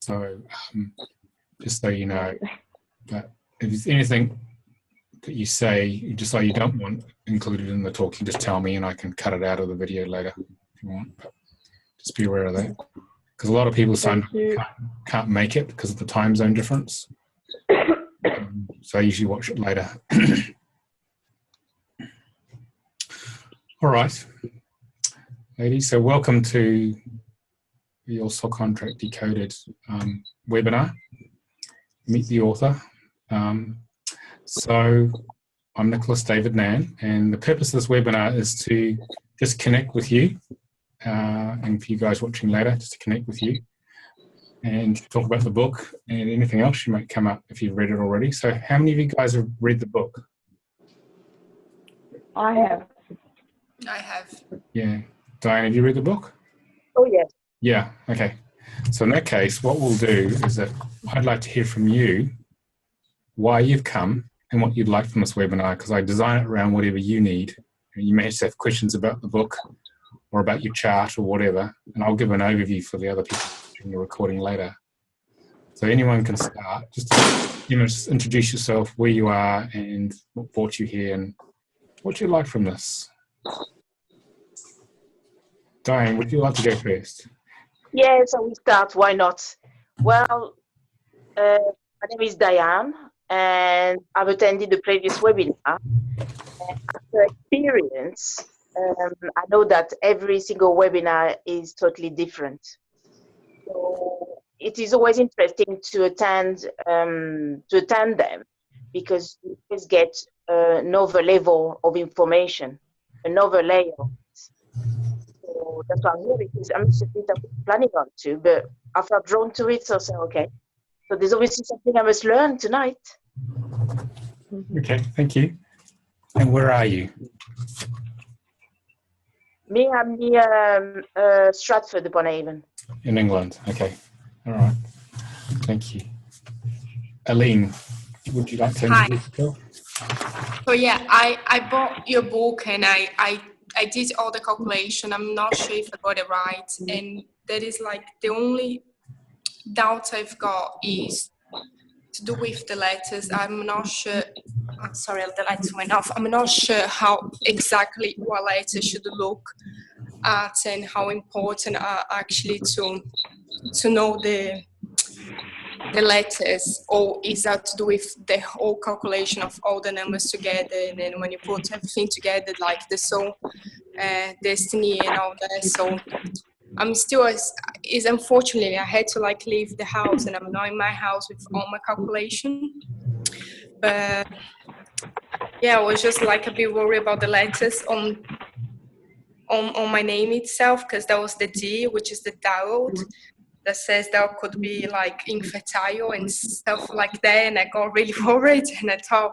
So just so you know, but if there's anything that you say, you decide you don't want included in the talk, you just tell me and I can cut it out of the video later if you want. But just be aware of that. Because a lot of people can't make it because of the time zone difference. So I usually watch it later. All right, ladies, so welcome to your Sock Contract Decoded webinar. Meet the author. So I'm Nicholas David Nan, and the purpose of this webinar is to just connect with you, and for you guys watching later, just to connect with you and talk about the book and anything else you might come up if you've read it already. So how many of you guys have read the book? I have. Yeah. Diane, have you read the book? Oh, yes. Yeah, okay. So in that case, what we'll do is that I'd like to hear from you why you've come and what you'd like from this webinar, because I design it around whatever you need. You may just have questions about the book or about your chart or whatever, and I'll give an overview for the other people in the recording later. So anyone can start. Just introduce yourself, where you are and what brought you here and what you'd like from this. Diane, would you like to go first? Yes, I will start. Why not? Well, my name is Diane, and I've attended the previous webinar. And after experience, I know that every single webinar is totally different. So it is always interesting to attend them, because you always get another level of information, another layer. So that's why I'm here, because I'm something I was planning on to, but I felt drawn to it, so I said, okay. So there's obviously something I must learn tonight. Okay, thank you. And where are you? Me, I'm near Stratford-upon-Avon. In England, okay. All right, thank you. Aline, would you like to introduce yourself? So yeah, I bought your book and I did all the calculation. I'm not sure if I got it right, and that is like the only doubt I've got is to do with the letters. I'm not sure. I'm sorry, the lights went off. I'm not sure how exactly what letters should look at and how important are actually to know the letters, or is that to do with the whole calculation of all the numbers together, and then when you put everything together, like the soul, destiny and all that. So I'm still, is unfortunately I had to like leave the house, and I'm not in my house with all my calculation. But yeah, I was just like a bit worried about the letters on my name itself, because that was the D, which is the Decoded, that says that could be like infertile and stuff like that, and I got really worried, and I thought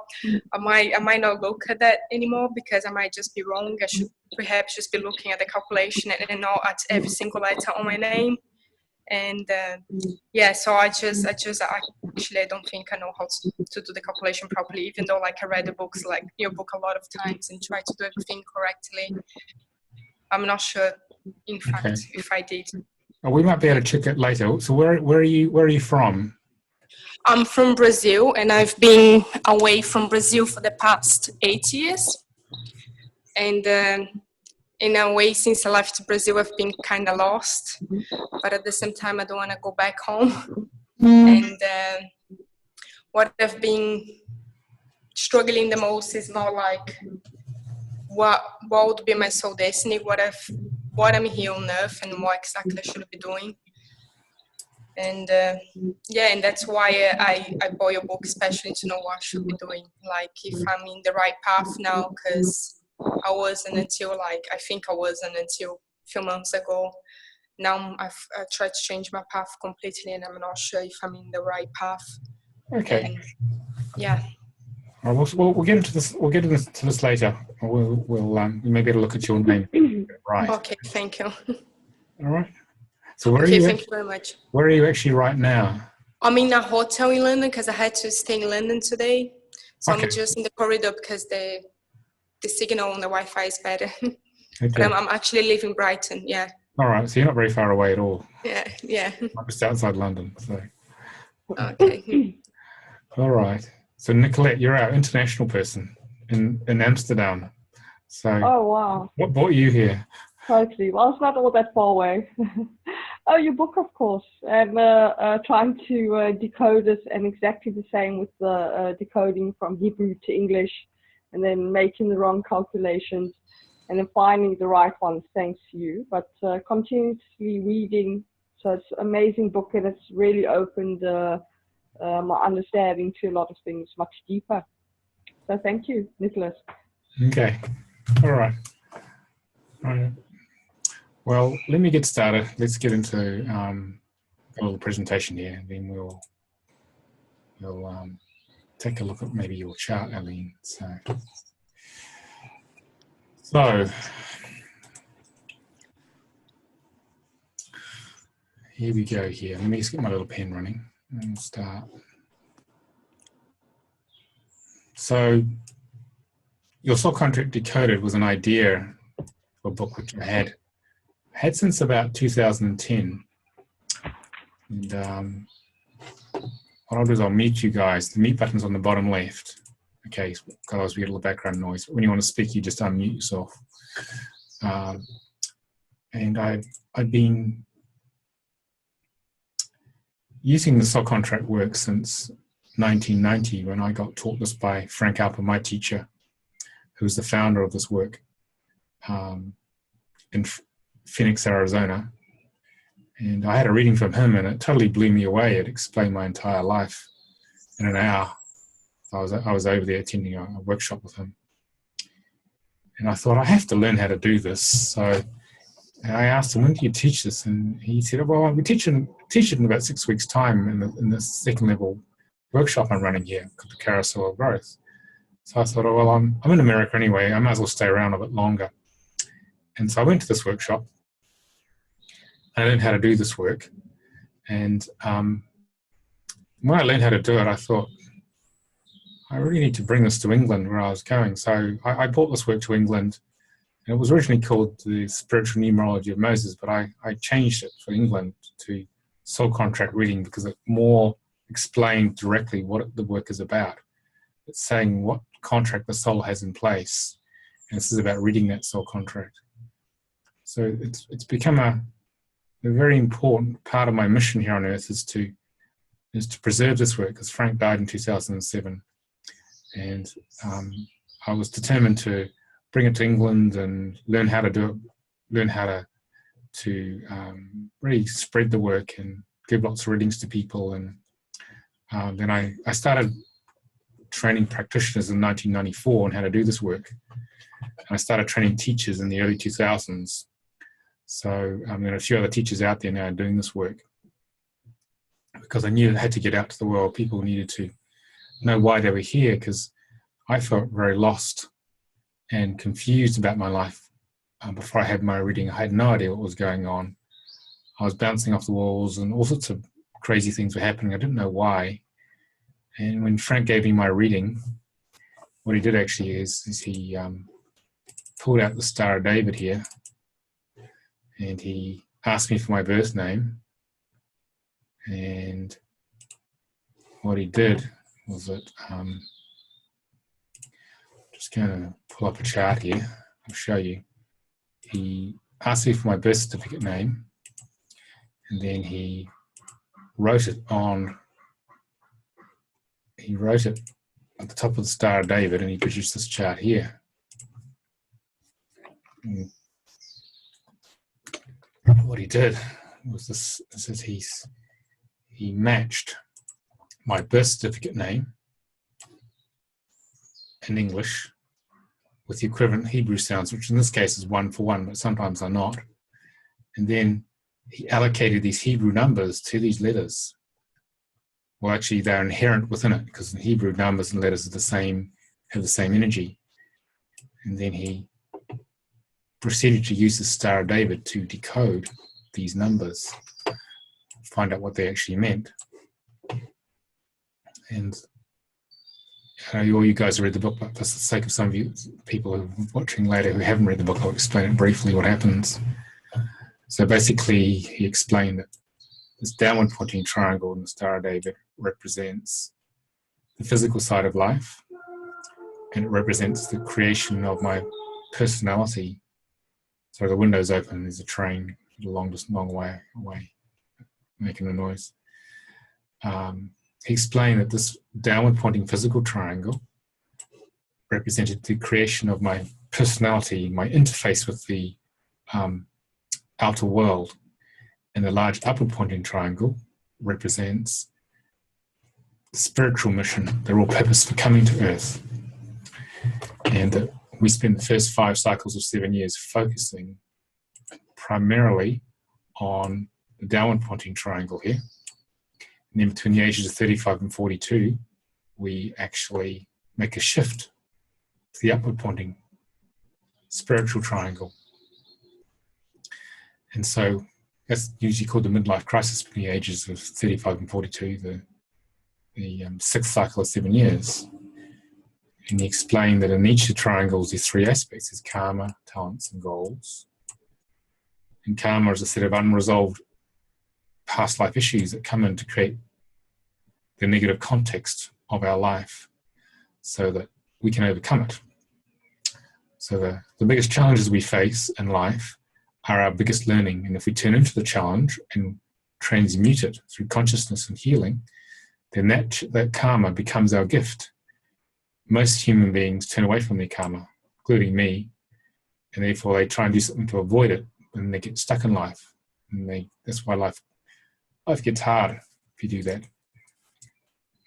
I might not look at that anymore because I might just be wrong. I should perhaps just be looking at the calculation and not at every single letter on my name. And yeah, so I actually don't think I know how to do the calculation properly, even though like I read the books, like your book, a lot of times and try to do everything correctly. I'm not sure, in fact, if I did. Oh, we might be able to check it later. So where are you from? I'm from Brazil, and I've been away from Brazil for the past 8 years. And in a way, since I left Brazil, I've been kind of lost. But at the same time, I don't want to go back home. And what I've been struggling the most is more like what would be my soul destiny, what I'm here on earth, and what exactly I should be doing. And yeah, and that's why I bought your book, especially to know what I should be doing, like if I'm in the right path now, because I wasn't until I think I wasn't until a few months ago. Now I've tried to change my path completely, and I'm not sure if I'm in the right path. Okay. And, yeah. All right, we'll get into this. We'll get into this later. We'll maybe have a look at your name. Right. Okay. Thank you. All right. So where are Okay. you? Thank you very much. Where are you actually right now? I'm in a hotel in London because I had to stay in London today. So I'm just in the corridor because the signal on the Wi-Fi is better. Okay. But I'm actually living in Brighton. Yeah. All right, so you're not very far away at all. Yeah, yeah. I'm just outside London. So, Okay. all right. So Nicolette, you're our international person in Amsterdam. So, Oh, wow. what brought you here? Totally. Well, it's not all that far away. Oh, your book, of course. And trying to decode it, and exactly the same with the decoding from Hebrew to English, and then making the wrong calculations, and then finding the right ones, thanks to you. But continuously reading. So it's an amazing book, and it's really opened my understanding to a lot of things much deeper. So thank you, Nicholas. Okay. All right. All right. Well, let me get started. Let's get into a little presentation here, and then we'll take a look at maybe your chart, Aline. So here we go here. Let me just get my little pen running and start. So your soul contract decoded was an idea, a book which I had since about 2010. And what I'll do is I'll mute you guys. The mute button's on the bottom left. Okay, otherwise we get a little background noise. When you want to speak, you just unmute yourself. And I've been using the soul contract work since 1990, when I got taught this by Frank Alper, my teacher, who was the founder of this work in Phoenix, Arizona. And I had a reading from him, and it totally blew me away. It explained my entire life in an hour. I was over there attending a workshop with him. And I thought, I have to learn how to do this. So I asked him, when do you teach this? And he said, well, we teach it in about 6 weeks' time in the second level workshop I'm running here, called the Carousel of Growth. So I thought, oh, well, I'm in America anyway. I might as well stay around a bit longer. And so I went to this workshop. I learned how to do this work. And when I learned how to do it, I thought, I really need to bring this to England, where I was going. So I brought this work to England. And it was originally called the Spiritual Numerology of Moses, but I changed it for England to soul contract reading, because it more explained directly what the work is about. It's saying what contract the soul has in place. And this is about reading that soul contract. So it's become a very important part of my mission here on Earth is to preserve this work, because Frank died in 2007, and I was determined to bring it to England and learn how to do it, learn how to really spread the work and give lots of readings to people. And then I started training practitioners in 1994 on how to do this work. And I started training teachers in the early 2000s. So there are a few other teachers out there now doing this work, because I knew it had to get out to the world. People needed to know why they were here, because I felt very lost and confused about my life. Before I had my reading, I had no idea what was going on. I was bouncing off the walls, and all sorts of crazy things were happening. I didn't know why. And when Frank gave me my reading, what he did actually is he pulled out the Star of David here, and he asked me for my birth name. And what he did was that, just going to pull up a chart here, I'll show you. He asked me for my birth certificate name, and then he wrote it at the top of the Star of David, and he produced this chart here. And what he did was this is he matched my birth certificate name in English with the equivalent Hebrew sounds, which in this case is 1 for 1, but sometimes are not. And then he allocated these Hebrew numbers to these letters. Well, actually, they're inherent within it, because in Hebrew, numbers and letters are have the same energy. And then he proceeded to use the Star of David to decode these numbers, find out what they actually meant. And all you guys have read the book, but for the sake of some of you people who are watching later who haven't read the book, I'll explain it briefly what happens. So basically, he explained that this downward pointing triangle in the Star of David represents the physical side of life, and it represents the creation of my personality. So the window's open, there's a train a long way away, making a noise. He explained that this downward pointing physical triangle represented the creation of my personality, my interface with the outer world. And the large upward pointing triangle represents the spiritual mission, the real purpose for coming to Earth. And we spent the first 5 cycles of 7 years focusing primarily on the downward pointing triangle here. And then between the ages of 35 and 42, we actually make a shift to the upward pointing spiritual triangle. And so that's usually called the midlife crisis between the ages of 35 and 42, the 6th cycle of 7 years. And he explained that in each of the triangles, there's 3 aspects. There's karma, talents, and goals. And karma is a set of unresolved past life issues that come in to create the negative context of our life so that we can overcome it. So the biggest challenges we face in life are our biggest learning. And if we turn into the challenge and transmute it through consciousness and healing, then that karma becomes our gift. Most human beings turn away from their karma, including me, and therefore they try and do something to avoid it, and they get stuck in life. And that's why life gets hard if you do that.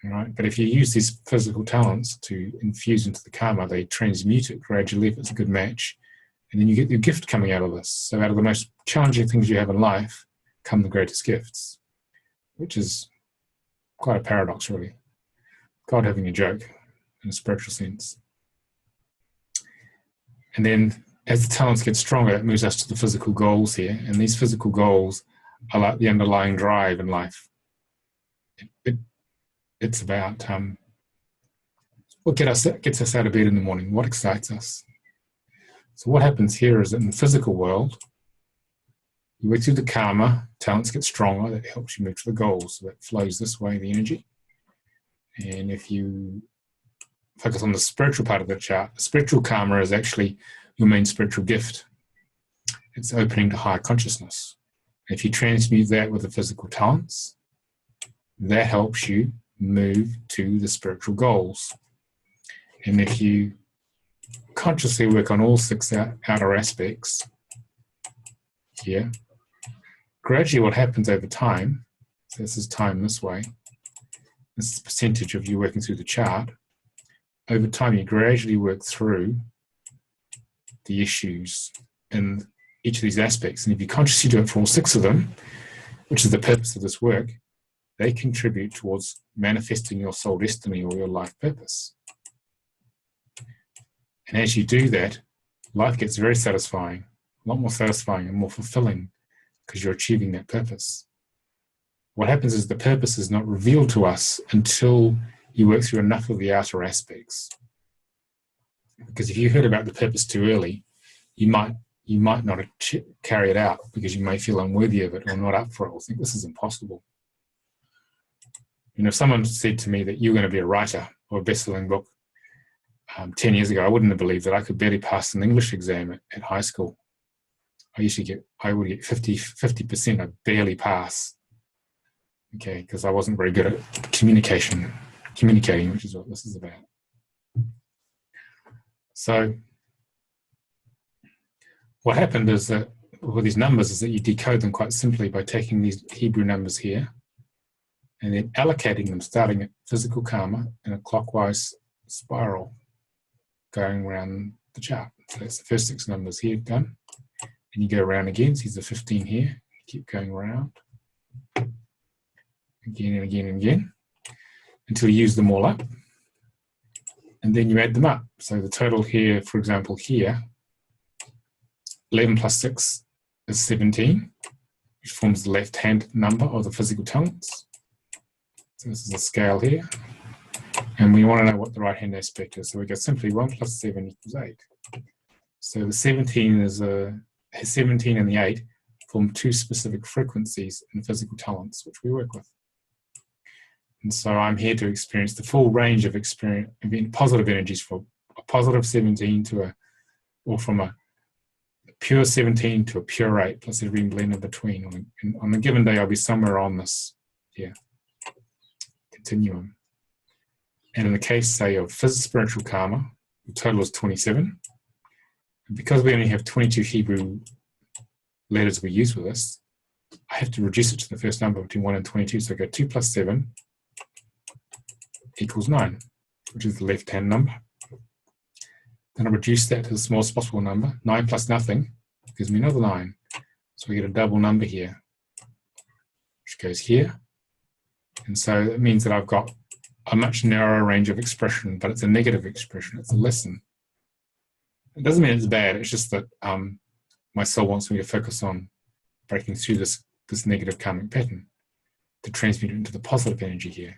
All right? But if you use these physical talents to infuse into the karma, they transmute it gradually if it's a good match, and then you get your gift coming out of this. So out of the most challenging things you have in life come the greatest gifts, which is quite a paradox, really. God having a joke in a spiritual sense. And then as the talents get stronger, it moves us to the physical goals here. And these physical goals are like the underlying drive in life. It's about what gets us out of bed in the morning, what excites us. So what happens here is that in the physical world, you work through the karma, talents get stronger, that helps you move to the goals. So that flows this way, the energy. And if you focus on the spiritual part of the chart, the spiritual karma is actually your main spiritual gift. It's opening to higher consciousness. If you transmute that with the physical talents, that helps you move to the spiritual goals. And if you consciously work on all 6 outer aspects here, gradually what happens over time, so this is time this way, this is the percentage of you working through the chart, over time you gradually work through the issues in each of these aspects. And if you consciously do it for all 6 of them, which is the purpose of this work, they contribute towards manifesting your soul destiny or your life purpose. And as you do that, life gets very satisfying, a lot more satisfying and more fulfilling because you're achieving that purpose. What happens is the purpose is not revealed to us until you work through enough of the outer aspects. Because if you heard about the purpose too early, you might not carry it out because you may feel unworthy of it or not up for it or think this is impossible. You know, if someone said to me that you're going to be a writer or a best-selling book 10 years ago, I wouldn't have believed that. I could barely pass an English exam at high school. I would get 50%. I barely pass. Okay, because I wasn't very good at communicating, which is what this is about. So what happened is that with these numbers is that you decode them quite simply by taking these Hebrew numbers here and then allocating them, starting at physical karma in a clockwise spiral going around the chart. So that's the first 6 numbers here done. And you go around again, so there's the 15 here, keep going around again and again and again until you use them all up. And then you add them up. So the total here, for example, here, 11 plus 6 is 17, which forms the left-hand number of the physical talents. So this is a scale here. And we want to know what the right-hand aspect is. So we go simply 1 plus 7 equals 8. So the 17 is 17 and the 8 form two specific frequencies in physical talents, which we work with. And so I'm here to experience the full range of positive energies, from a positive 17 to or from a pure 17 to a pure 8, plus every blend in between. On a given day, I'll be somewhere on this continuum. And in the case, say, of spiritual karma, the total is 27. And because we only have 22 Hebrew letters we use with this, I have to reduce it to the first number between 1 and 22. So I go 2 plus 7 equals 9, which is the left-hand number. Then I reduce that to the smallest possible number. 9 plus nothing gives me another 9. So we get a double number here, which goes here. And so it means that I've got a much narrower range of expression, but it's a negative expression. It's a lesson. It doesn't mean it's bad. It's just that my soul wants me to focus on breaking through this negative karmic pattern to transmute it into the positive energy here.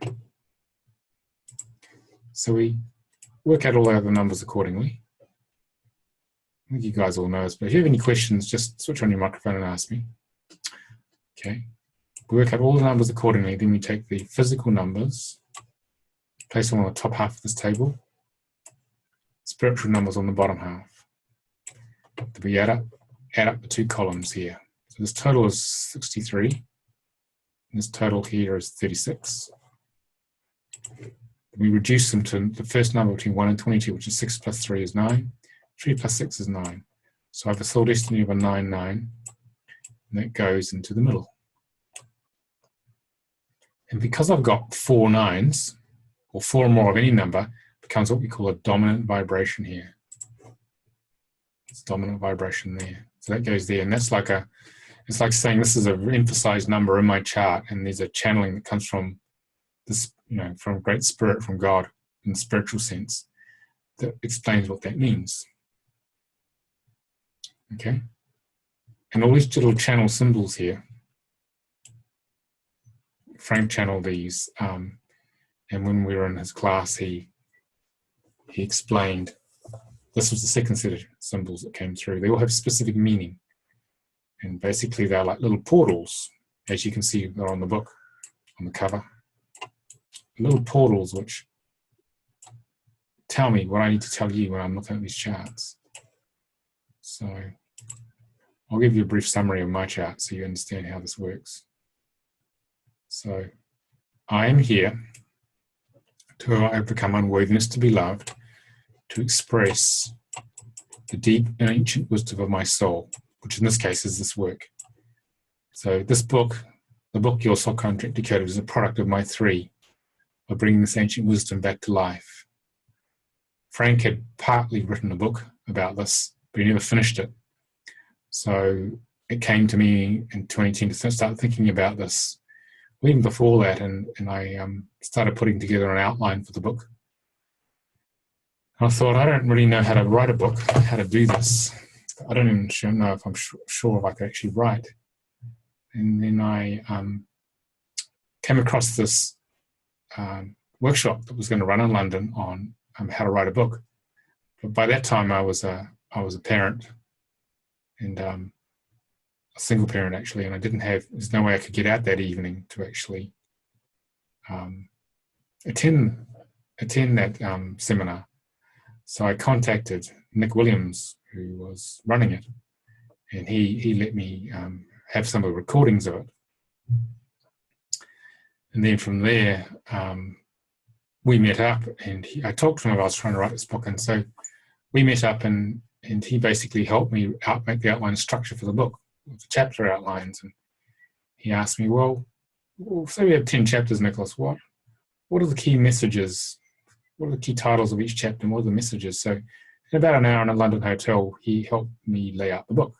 So we work out all the other numbers accordingly. I think you guys all know this, but if you have any questions, just switch on your microphone and ask me. Okay. We work out all the numbers accordingly, then we take the physical numbers, place them on the top half of this table, spiritual numbers on the bottom half. We add up the two columns here. So this total is 63, and this total here is 36. We reduce them to the first number between 1 and 22, which is 6 plus 3 is 9. 3 plus 6 is 9. So I have a soul destiny of a 9, 9, and that goes into the middle. And because I've got 4 9s, or 4 or more of any number, it becomes what we call a dominant vibration here. It's dominant vibration there. So that goes there, and that's like it's like saying this is an emphasized number in my chart, and there's a channeling that comes from this, from Great Spirit, from God, in the spiritual sense, that explains what that means. Okay? And all these little channel symbols here, Frank channeled these, and when we were in his class, he explained this was the second set of symbols that came through. They all have specific meaning, and basically they're like little portals, as you can see they're on the book, on the cover. Little portals which tell me what I need to tell you when I'm looking at these charts. So I'll give you a brief summary of my chart so you understand how this works. So I am here to overcome unworthiness to be loved, to express the deep and ancient wisdom of my soul, which in this case is this work. So this book, the book Your Soul Contract Decoded, is a product of my 3 of bringing this ancient wisdom back to life. Frank had partly written a book about this, but he never finished it. So it came to me in 2010 to start thinking about this. Even before that, and I started putting together an outline for the book. And I thought, I don't really know how to write a book, how to do this. I don't even know if I'm sure if I could actually write. And then I came across this workshop that was going to run in London on how to write a book. But by that time, I was a parent, and a single parent actually, and there's no way I could get out that evening to actually attend that seminar. So I contacted Nick Williams, who was running it, and he let me have some of the recordings of it. And then from there, we met up, and I talked to him about I was trying to write this book, and so we met up, and he basically helped me make the outline structure for the book, the chapter outlines. And he asked me, well, say we have 10 chapters, Nicholas, what are the key messages? What are the key titles of each chapter, and what are the messages? So in about an hour in a London hotel, he helped me lay out the book.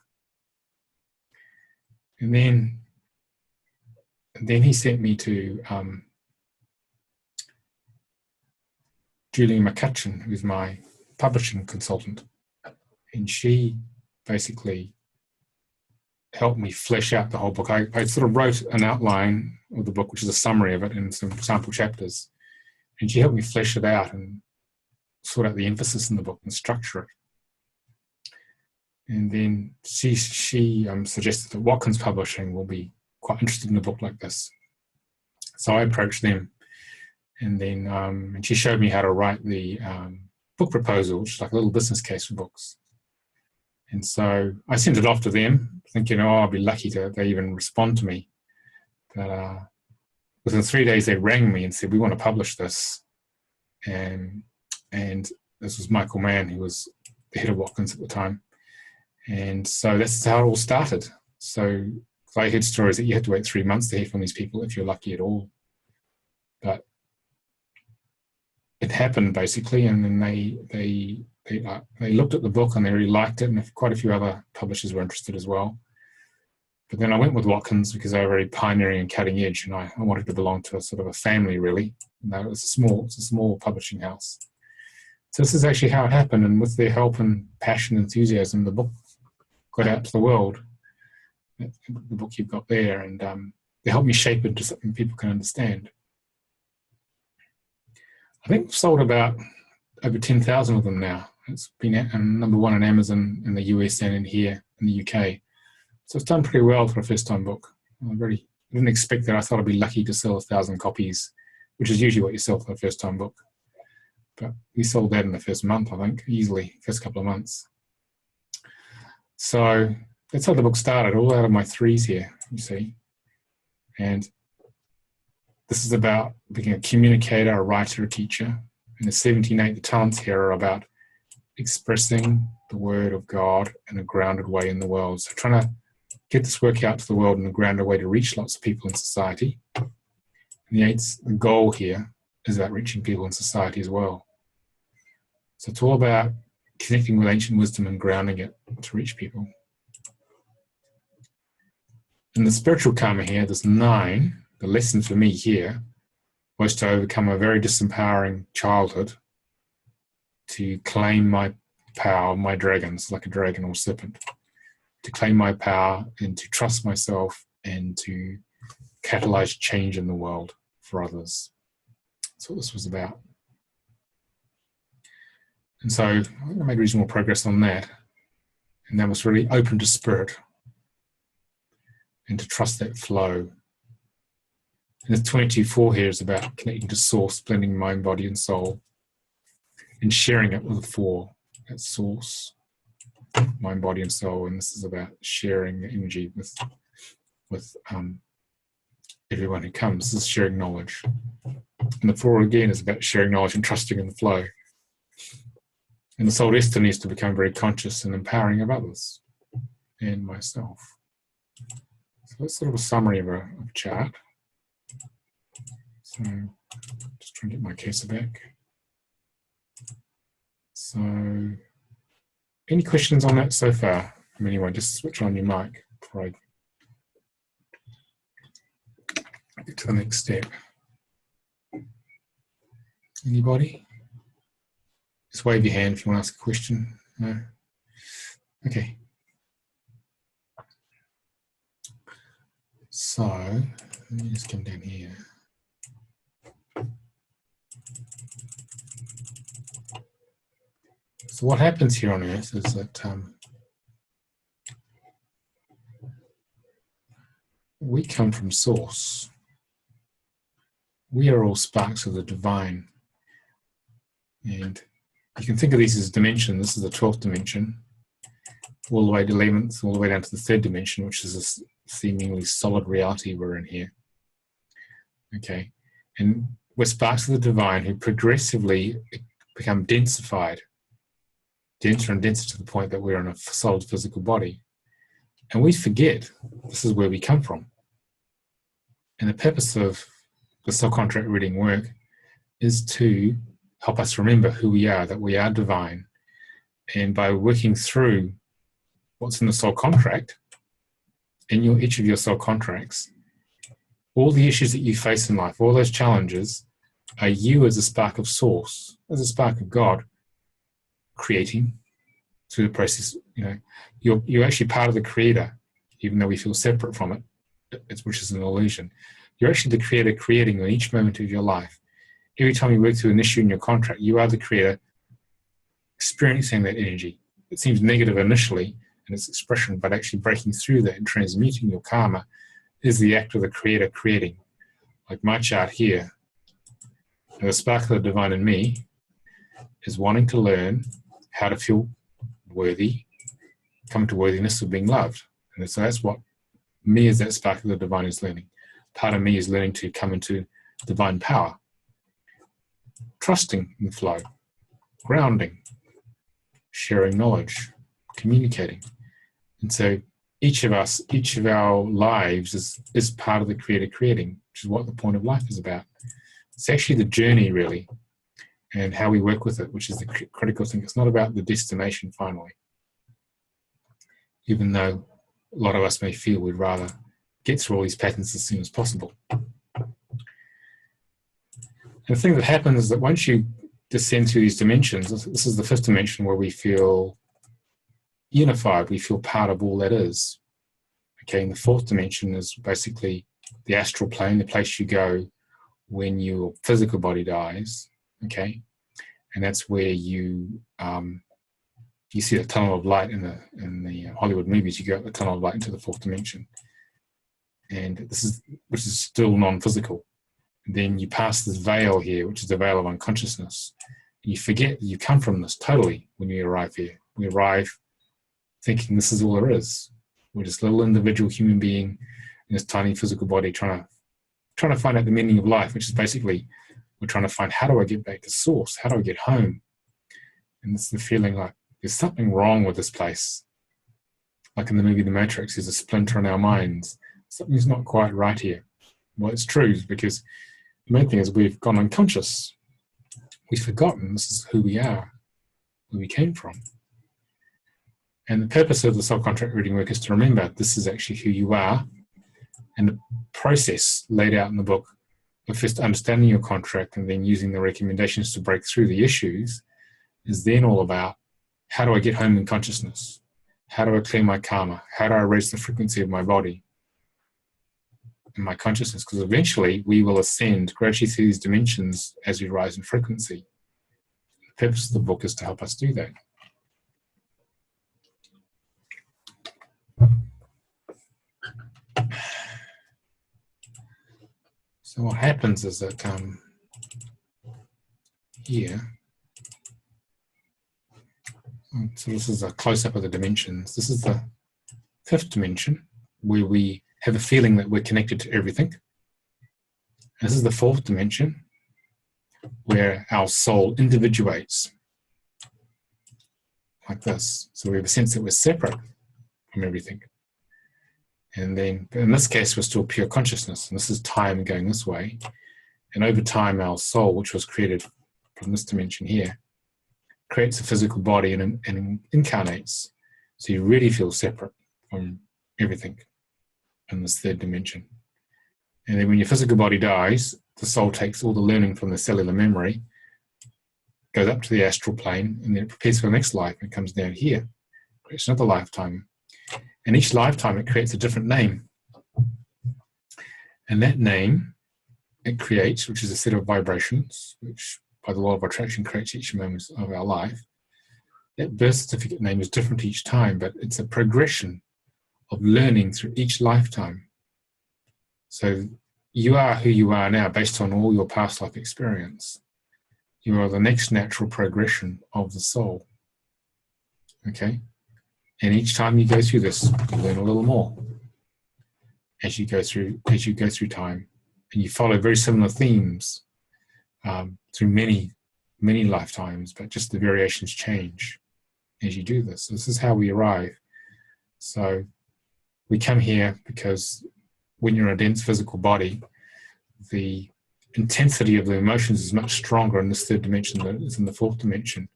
And then he sent me to Julie McCutcheon, who's my publishing consultant. And she basically helped me flesh out the whole book. I sort of wrote an outline of the book, which is a summary of it and some sample chapters. And she helped me flesh it out and sort out the emphasis in the book and structure it. And then she suggested that Watkins Publishing will be quite interested in a book like this. So I approached them, and then and she showed me how to write the book proposal, which is like a little business case for books. And so I sent it off to them, thinking, oh, I'll be lucky to they even respond to me. But within 3 days, they rang me and said, we want to publish this. And this was Michael Mann, who was the head of Watkins at the time. And so that's how it all started. So I heard stories that you had to wait 3 months to hear from these people if you're lucky at all. But it happened basically, and then they looked at the book and they really liked it, and quite a few other publishers were interested as well. But then I went with Watkins because they were very pioneering and cutting edge, and I wanted to belong to a sort of a family, really. And it's a small publishing house. So this is actually how it happened, and with their help and passion and enthusiasm, the book got out to the world. The book you've got there, and they helped me shape it into something people can understand. I think we've sold about over 10,000 of them now. It's been number one on Amazon in the US and in here in the UK. So it's done pretty well for a first-time book. I didn't expect that. I thought I'd be lucky to sell 1,000 copies, which is usually what you sell for a first-time book. But we sold that in the first month, I think, easily, first couple of months. So that's how the book started, all out of my threes here, you see. And this is about being a communicator, a writer, a teacher. And the 17 talents here are about expressing the word of God in a grounded way in the world. So trying to get this work out to the world in a grounded way to reach lots of people in society. And the goal here is about reaching people in society as well. So it's all about connecting with ancient wisdom and grounding it to reach people. In the spiritual karma here, there's 9. The lesson for me here was to overcome a very disempowering childhood, to claim my power, my dragons, like a dragon or serpent, to claim my power and to trust myself and to catalyze change in the world for others. That's what this was about. And so I think I made reasonable progress on that. And that was really open to spirit and to trust that flow. And the 22.4 here is about connecting to source, blending mind, body, and soul, and sharing it with the 4, that source, mind, body, and soul. And this is about sharing energy with everyone who comes. This is sharing knowledge. And the 4 again is about sharing knowledge and trusting in the flow. And the soul destiny is to become very conscious and empowering of others and myself. So that's sort of a summary of a chart. So just trying to get my cursor back. So any questions on that so far? From anyone? Just switch on your mic before I get to the next step. Anybody? Just wave your hand if you want to ask a question. No? Okay. So, let me just come down here. So what happens here on Earth is that we come from Source. We are all sparks of the divine. And you can think of these as dimensions. This is the 12th dimension, all the way to 11th, all the way down to the 3rd dimension, which is this seemingly solid reality we're in here. Okay, and we're sparks of the divine who progressively become densified, denser and denser to the point that we're in a solid physical body. And we forget this is where we come from. And the purpose of the soul contract reading work is to help us remember who we are, that we are divine. And by working through what's in the soul contract, in each of your soul contracts, all the issues that you face in life, all those challenges, are you as a spark of Source, as a spark of God, creating through the process. You know, you're actually part of the Creator, even though we feel separate from it, which is an illusion. You're actually the Creator creating in each moment of your life. Every time you work through an issue in your contract, you are the Creator experiencing that energy. It seems negative initially, and its expression, but actually breaking through that and transmuting your karma is the act of the Creator creating. Like my chart here, the spark of the divine in me is wanting to learn how to feel worthy, come to worthiness of being loved. And so that's what me as that spark of the divine is learning. Part of me is learning to come into divine power, trusting in flow, grounding, sharing knowledge, communicating. And so each of us, each of our lives is part of the Creator creating, which is what the point of life is about. It's actually the journey, really, and how we work with it, which is the critical thing. It's not about the destination finally, even though a lot of us may feel we'd rather get through all these patterns as soon as possible. And the thing that happens is that once you descend through these dimensions, this is the fifth dimension where we feel unified, we feel part of all that is. Okay, and the fourth dimension is basically the astral plane, the place you go when your physical body dies. Okay, and that's where you see the tunnel of light in the Hollywood movies. You go up the tunnel of light into the fourth dimension, and which is still non-physical. And then you pass this veil here, which is the veil of unconsciousness. You forget that you come from this totally when you arrive here. We arrive thinking this is all there is. We're just a little individual human being in this tiny physical body trying to find out the meaning of life, which is basically we're trying to find, how do I get back to source? How do I get home? And it's the feeling like there's something wrong with this place. Like in the movie The Matrix, there's a splinter in our minds. Something's not quite right here. Well, it's true, because the main thing is we've gone unconscious. We've forgotten this is who we are, where we came from. And the purpose of the soul contract reading work is to remember this is actually who you are. And the process laid out in the book of first understanding your contract and then using the recommendations to break through the issues is then all about, how do I get home in consciousness? How do I clear my karma? How do I raise the frequency of my body and my consciousness? Because eventually we will ascend gradually through these dimensions as we rise in frequency. The purpose of the book is to help us do that. So what happens is that here, so this is a close-up of the dimensions. This is the fifth dimension, where we have a feeling that we're connected to everything. And this is the fourth dimension, where our soul individuates, like this. So we have a sense that we're separate from everything. And then, in this case, we're still pure consciousness, and this is time going this way. And over time, our soul, which was created from this dimension here, creates a physical body and incarnates. So you really feel separate from everything in this third dimension. And then when your physical body dies, the soul takes all the learning from the cellular memory, goes up to the astral plane, and then it prepares for the next life and comes down here, creates another lifetime. And each lifetime it creates a different name. And that name it creates, which is a set of vibrations, which by the law of attraction creates each moment of our life. That birth certificate name is different each time, but it's a progression of learning through each lifetime. So you are who you are now based on all your past life experience. You are the next natural progression of the soul. Okay? And each time you go through this, you learn a little more as you go through time, and you follow very similar themes through many lifetimes, but just the variations change as you do this. So this is how we arrive. So we come here because when you're in a dense physical body, the intensity of the emotions is much stronger in this third dimension than it is in the fourth dimension.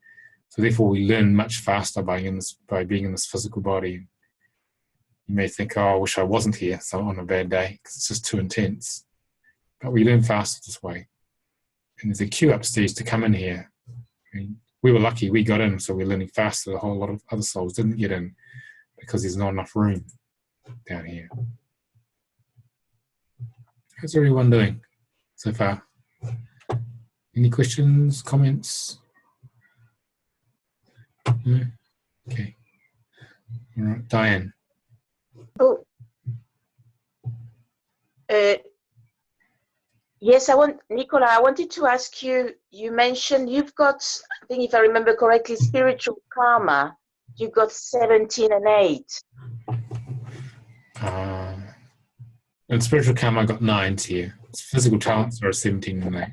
So therefore we learn much faster by being in this physical body. You may think, oh, I wish I wasn't here on a bad day because it's just too intense. But we learn faster this way. And there's a queue upstairs to come in here. I mean, we were lucky, we got in, so we're learning faster. A whole lot of other souls didn't get in because there's not enough room down here. How's everyone doing so far? Any questions, comments? No? Okay. All right, Diane. Oh, yes, Nicola, I wanted to ask you, you mentioned you've got, I think if I remember correctly, spiritual karma. You've got 17 and 8. And spiritual karma, I got 9 here. Physical talents are 17 and 8.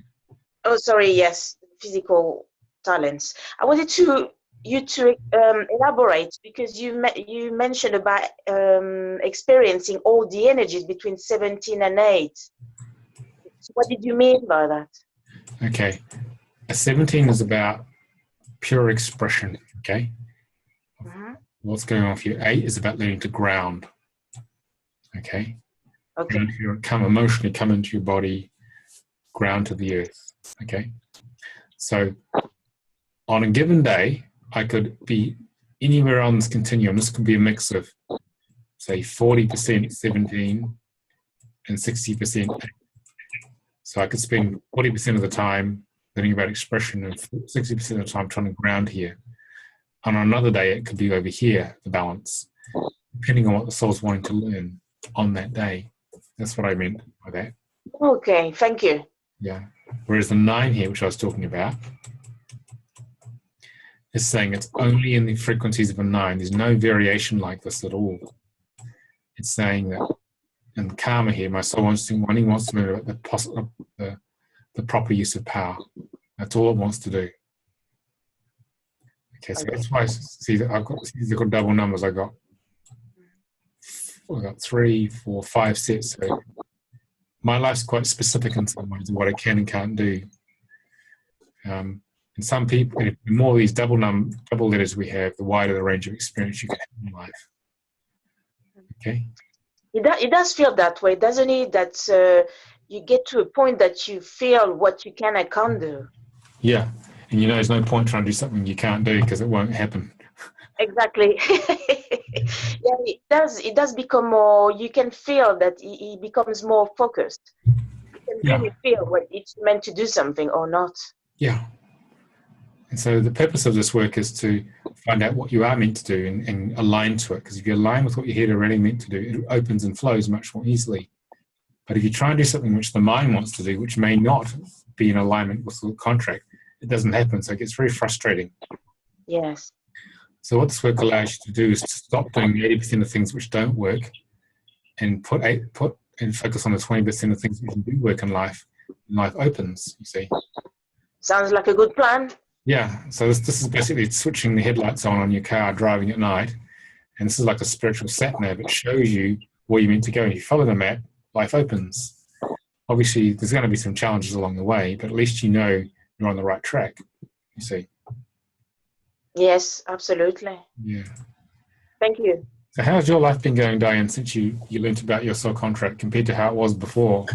Oh, sorry, yes, physical talents. I wanted you to elaborate, because you mentioned about experiencing all the energies between 17 and 8. So what did you mean by that? Okay. A 17 is about pure expression, okay? Mm-hmm. What's going on for you? 8 is about learning to ground, okay? Okay. And if you emotionally come into your body, ground to the earth, okay? So on a given day, I could be anywhere on this continuum. This could be a mix of, say, 40% 17 and 60%. So I could spend 40% of the time learning about expression and 60% of the time trying to ground here. On another day, it could be over here, the balance, depending on what the soul's wanting to learn on that day. That's what I meant by that. Okay, thank you. Yeah. Whereas the 9 here, which I was talking about, is saying it's only in the frequencies of a 9. There's no variation like this at all. It's saying that in karma here, my soul wants to learn about the proper use of power. That's all it wants to do. Okay, so that's why I see that I've got double numbers. I got 3, 4, 5 sets. So my life's quite specific in some ways of what I can and can't do. And some people, the more of these double letters we have, the wider the range of experience you can have in life. Okay. It does feel that way, doesn't it? That you get to a point that you feel what you can and can't do. Yeah, and there's no point trying to do something you can't do because it won't happen. Exactly. Yeah, it does become more, you can feel that it becomes more focused. You can really feel when it's meant to do something or not. Yeah. And so the purpose of this work is to find out what you are meant to do and align to it. Because if you align with what your head already meant to do, it opens and flows much more easily. But if you try and do something which the mind wants to do, which may not be in alignment with the contract, it doesn't happen. So it gets very frustrating. Yes. So what this work allows you to do is to stop doing 80% of things which don't work and focus on the 20% of things that do work in life. And life opens, you see. Sounds like a good plan. Yeah, so this is basically switching the headlights on your car driving at night, and this is like a spiritual sat nav. It shows you where you're meant to go. If you follow the map, life opens. Obviously, there's going to be some challenges along the way, but at least you know you're on the right track, you see. Yes, absolutely. Yeah. Thank you. So how's your life been going, Diane, since you learnt about your soul contract compared to how it was before?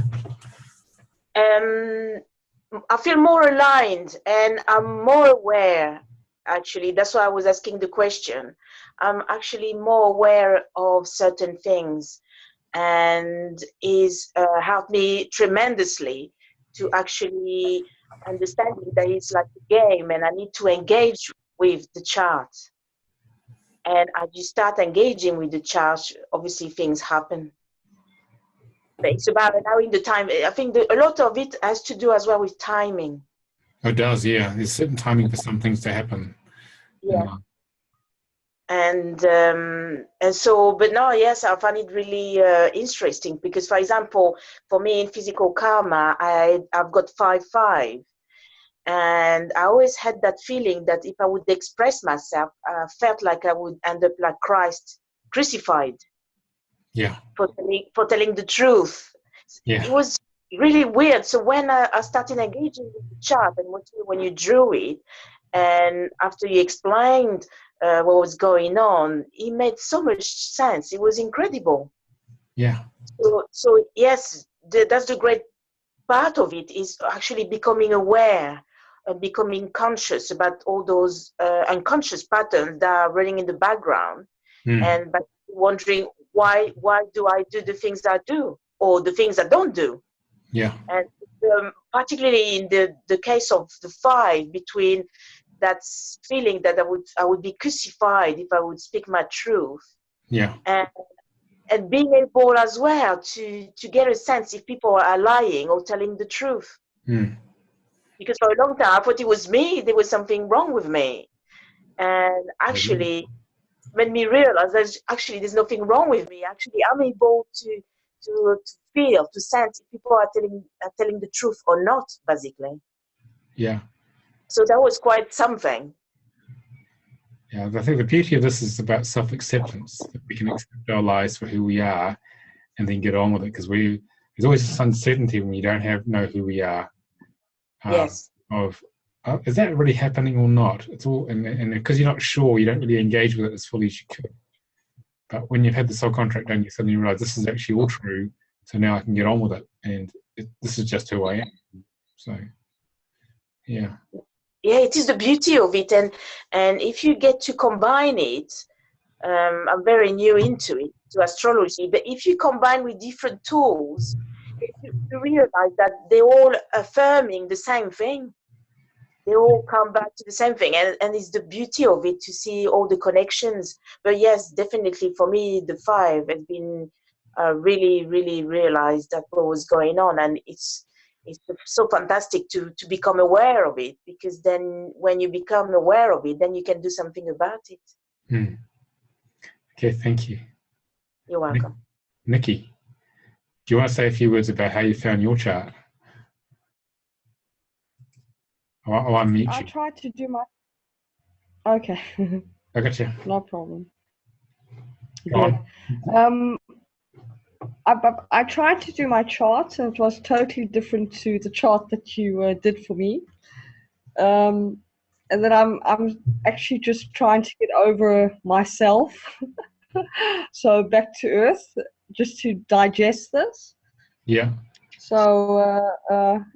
I feel more aligned and I'm more aware, actually. That's why I was asking the question. I'm actually more aware of certain things, and is helped me tremendously to actually understanding that it's like a game and I need to engage with the chart. And as you start engaging with the chart, obviously things happen. It's about allowing the time. I think a lot of it has to do as well with timing. It does, yeah. There's certain timing for some things to happen. Yeah. And so, but no, yes, I find it really interesting because, for example, for me in physical karma, I've got 5/5, and I always had that feeling that if I would express myself, I felt like I would end up like Christ crucified. Yeah. For telling the truth. Yeah. It was really weird. So when I started engaging with the chart, and when you drew it, and after you explained what was going on, it made so much sense. It was incredible. Yeah. So yes, that's the great part of it, is actually becoming aware and becoming conscious about all those unconscious patterns that are running in the background, and by wondering why do I do the things I do or the things I don't do. Yeah. And particularly in the case of the 5, between that feeling that I would be crucified if I would speak my truth. Yeah. And being able as well to get a sense if people are lying or telling the truth. Mm. Because for a long time I thought it was me, there was something wrong with me. And actually made me realize that actually there's nothing wrong with me. Actually, I'm able to feel, to sense if people are telling the truth or not, basically. Yeah. So that was quite something. Yeah, I think the beauty of this is about self-acceptance, that we can accept our lives for who we are and then get on with it, because there's always this uncertainty when you don't know who we are. Yes. Is that really happening or not? It's all, and because you're not sure, you don't really engage with it as fully as you could. But when you've had the soul contract done, you suddenly realize this is actually all true, so now I can get on with it, and this is just who I am. So, yeah. Yeah, it is the beauty of it, and if you get to combine it, I'm very new into it, to astrology, but if you combine with different tools, you realize that they're all affirming the same thing. They all come back to the same thing, and it's the beauty of it to see all the connections. But yes, definitely for me, the 5 has been really, really realized that what was going on, and it's so fantastic to become aware of it, because then when you become aware of it, then you can do something about it. Mm. Okay, thank you. You're welcome. Nikki, do you want to say a few words about how you found your chart? I'll unmute you. I tried to do my... Okay. I got you. No problem. Go on. I tried to do my chart, and it was totally different to the chart that you did for me. And then I'm actually just trying to get over myself. So back to earth, just to digest this. Yeah. So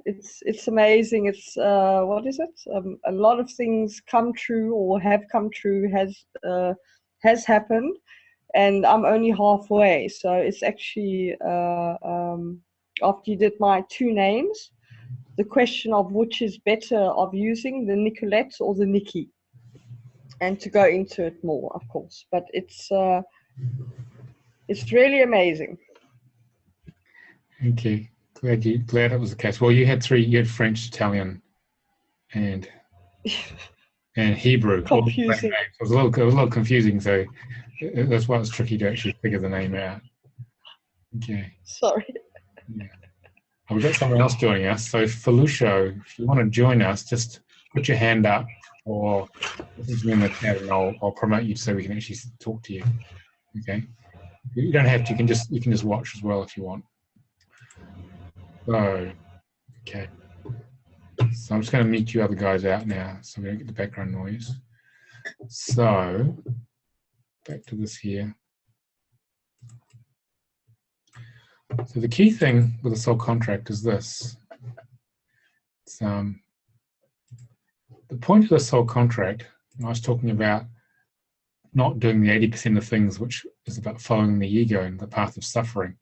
it's amazing. It's what is it? A lot of things come true or have come true, has happened, and I'm only halfway. So it's actually after you did my 2 names, the question of which is better of using, the Nicolette or the Nikki, and to go into it more, of course. But it's really amazing. Okay. Glad it was the case. Well, you had 3. You had French, Italian, and Hebrew. Confusing. It was a little confusing. So that's why it's tricky to actually figure the name out. Okay. Sorry. Yeah. We've got someone else joining us. So Felucio, if you want to join us, just put your hand up or message me in the chat, and I'll promote you so we can actually talk to you. Okay. You don't have to. You can just watch as well if you want. So, okay. So I'm just going to mute you other guys out now, so we don't get the background noise. So back to this here. So the key thing with a soul contract is this. It's, the point of the soul contract, I was talking about not doing the 80% of things, which is about following the ego and the path of suffering.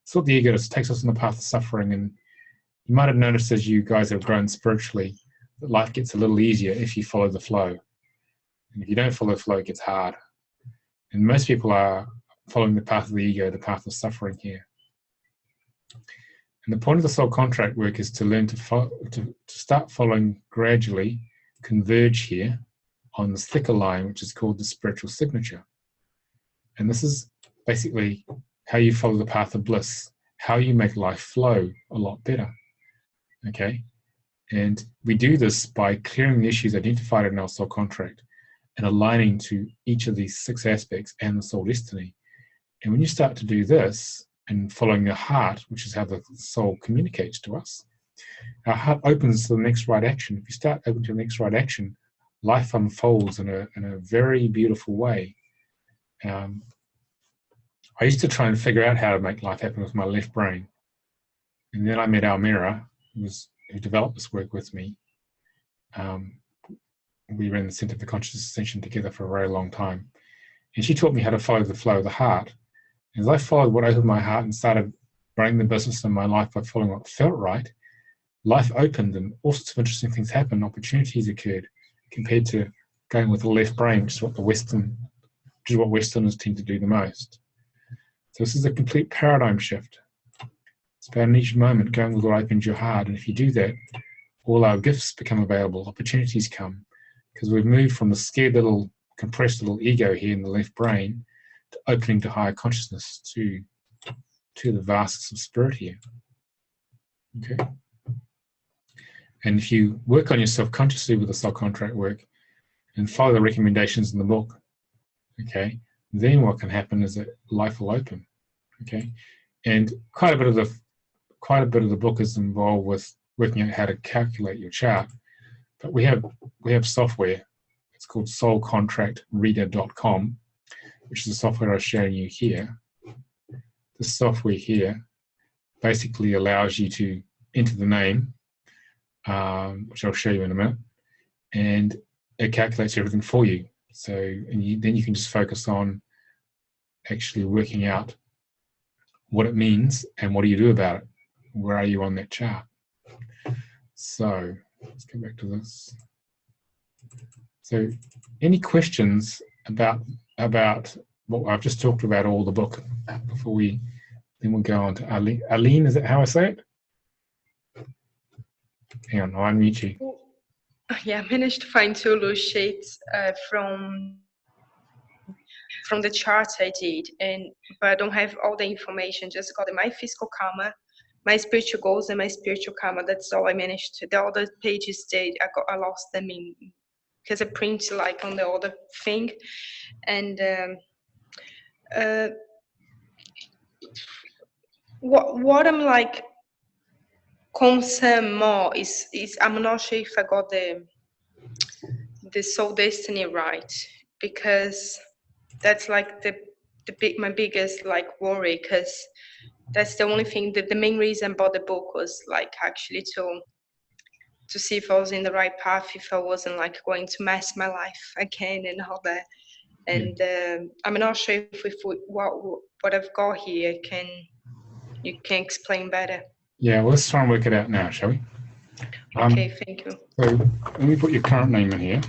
So what the ego does, it takes us on the path of suffering, and you might have noticed as you guys have grown spiritually that life gets a little easier if you follow the flow. And if you don't follow the flow, it gets hard. And most people are following the path of the ego, the path of suffering here. And the point of the soul contract work is to learn to start following gradually, converge here on this thicker line, which is called the spiritual signature. And this is basically how you follow the path of bliss, how you make life flow a lot better. Okay? And we do this by clearing the issues identified in our soul contract and aligning to each of these 6 aspects and the soul destiny. And when you start to do this and following your heart, which is how the soul communicates to us, our heart opens to the next right action. If you start open to the next right action, life unfolds in a very beautiful way. I used to try and figure out how to make life happen with my left brain. And then I met Almira, who developed this work with me. We ran the Center for Conscious Ascension together for a very long time. And she taught me how to follow the flow of the heart. And as I followed what opened my heart and started running the business in my life by following what felt right, life opened and all sorts of interesting things happened. Opportunities occurred. compared to going with the left brain, which is what Westerners tend to do the most. So this is a complete paradigm shift. It's about in each moment going with what opens your heart, and if you do that, all our gifts become available, opportunities come, because we've moved from the scared little, compressed little ego here in the left brain to opening to higher consciousness, to the vastness of spirit here. Okay. And if you work on yourself consciously with the soul contract work and follow the recommendations in the book, okay, then what can happen is that life will open. Okay. And quite a bit of the book is involved with working out how to calculate your chart. But we have software. It's called soulcontractreader.com, which is the software I was showing you here. The software here basically allows you to enter the name, which I'll show you in a minute, and it calculates everything for you. So, then you can just focus on actually working out what it means and what do you do about it. Where are you on that chart? So let's go back to this. So, any questions about what I've just talked about, all the book, before then we'll go on to Aline. Aline, is that how I say it? Hang on, I'll unmute you. Yeah, I managed to find two loose sheets from the charts I did, but I don't have all the information. Just got my physical karma, my spiritual goals, and my spiritual karma. That's all I managed to. The other pages I lost them in, because I print like on the other thing, and what I'm like concerned more is I'm not sure if I got the soul destiny right, because that's like my biggest like worry, because that's the only thing that the main reason about the book was like actually to see if I was in the right path, if I wasn't like going to mess my life again and all that. And I'm not sure if what I've got here you can explain better. Yeah, well, let's try and work it out now, shall we? Okay, thank you. So let me put your current name in here.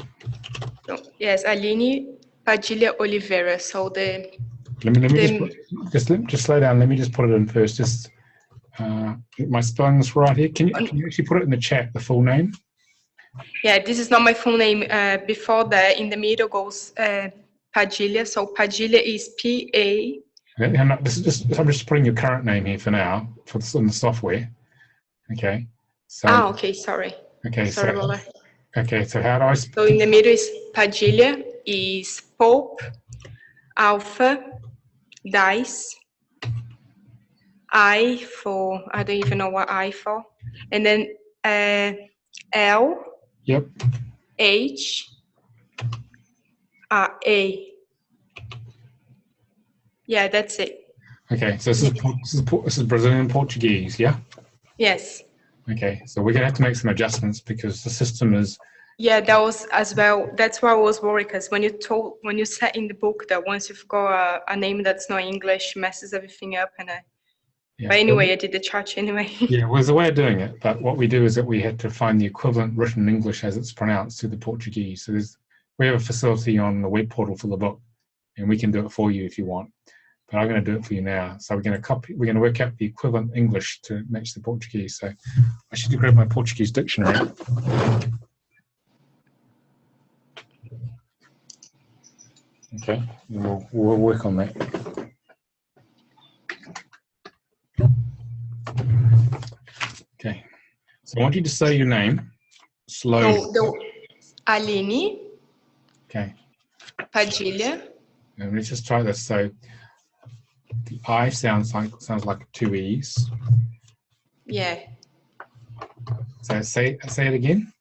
So, yes, Aline Padilha Oliveira. So just slow down. Let me just put it in first. Just my spelling's right here. Can you actually put it in the chat, the full name? Yeah, this is not my full name. Before that, in the middle goes Padilha. So Padilha is P-A. Okay, I'm just putting your current name here for now, in the software. Okay. So. Okay, sorry. Okay. Sorry about that. Okay, so how do I? So in the middle is Padilha, is Pope, Alpha, Dice, I don't even know what I for, and then L. Yep. H. A. Yeah, that's it. Okay, so this is Brazilian Portuguese, yeah? Yes. Okay, so we're gonna have to make some adjustments because the system is. Yeah, that was as well. That's why I was worried, because when you said in the book that once you've got a name that's not English, messes everything up. Yeah, but anyway, I did the chart anyway. Yeah, well, there's a way of doing it, but what we do is that we had to find the equivalent written English as it's pronounced to the Portuguese. So we have a facility on the web portal for the book, and we can do it for you if you want. But I'm going to do it for you now. So we're going to work out the equivalent English to match the Portuguese. So I should grab my Portuguese dictionary. Okay, we'll work on that. Okay, so I want you to say your name slowly. Aline. Okay. Padilha. And let's just try this. So the I sounds like two E's. Yeah. So say it again.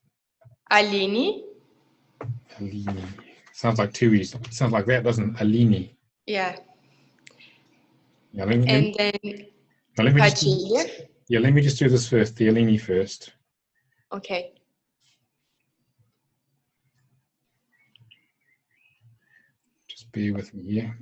Aline. Aline. Sounds like two E's. Sounds like that, doesn't it? Aline. Yeah. Yeah, Then Padilha. Let me just do this first, the Aline first. Okay. Just bear with me here.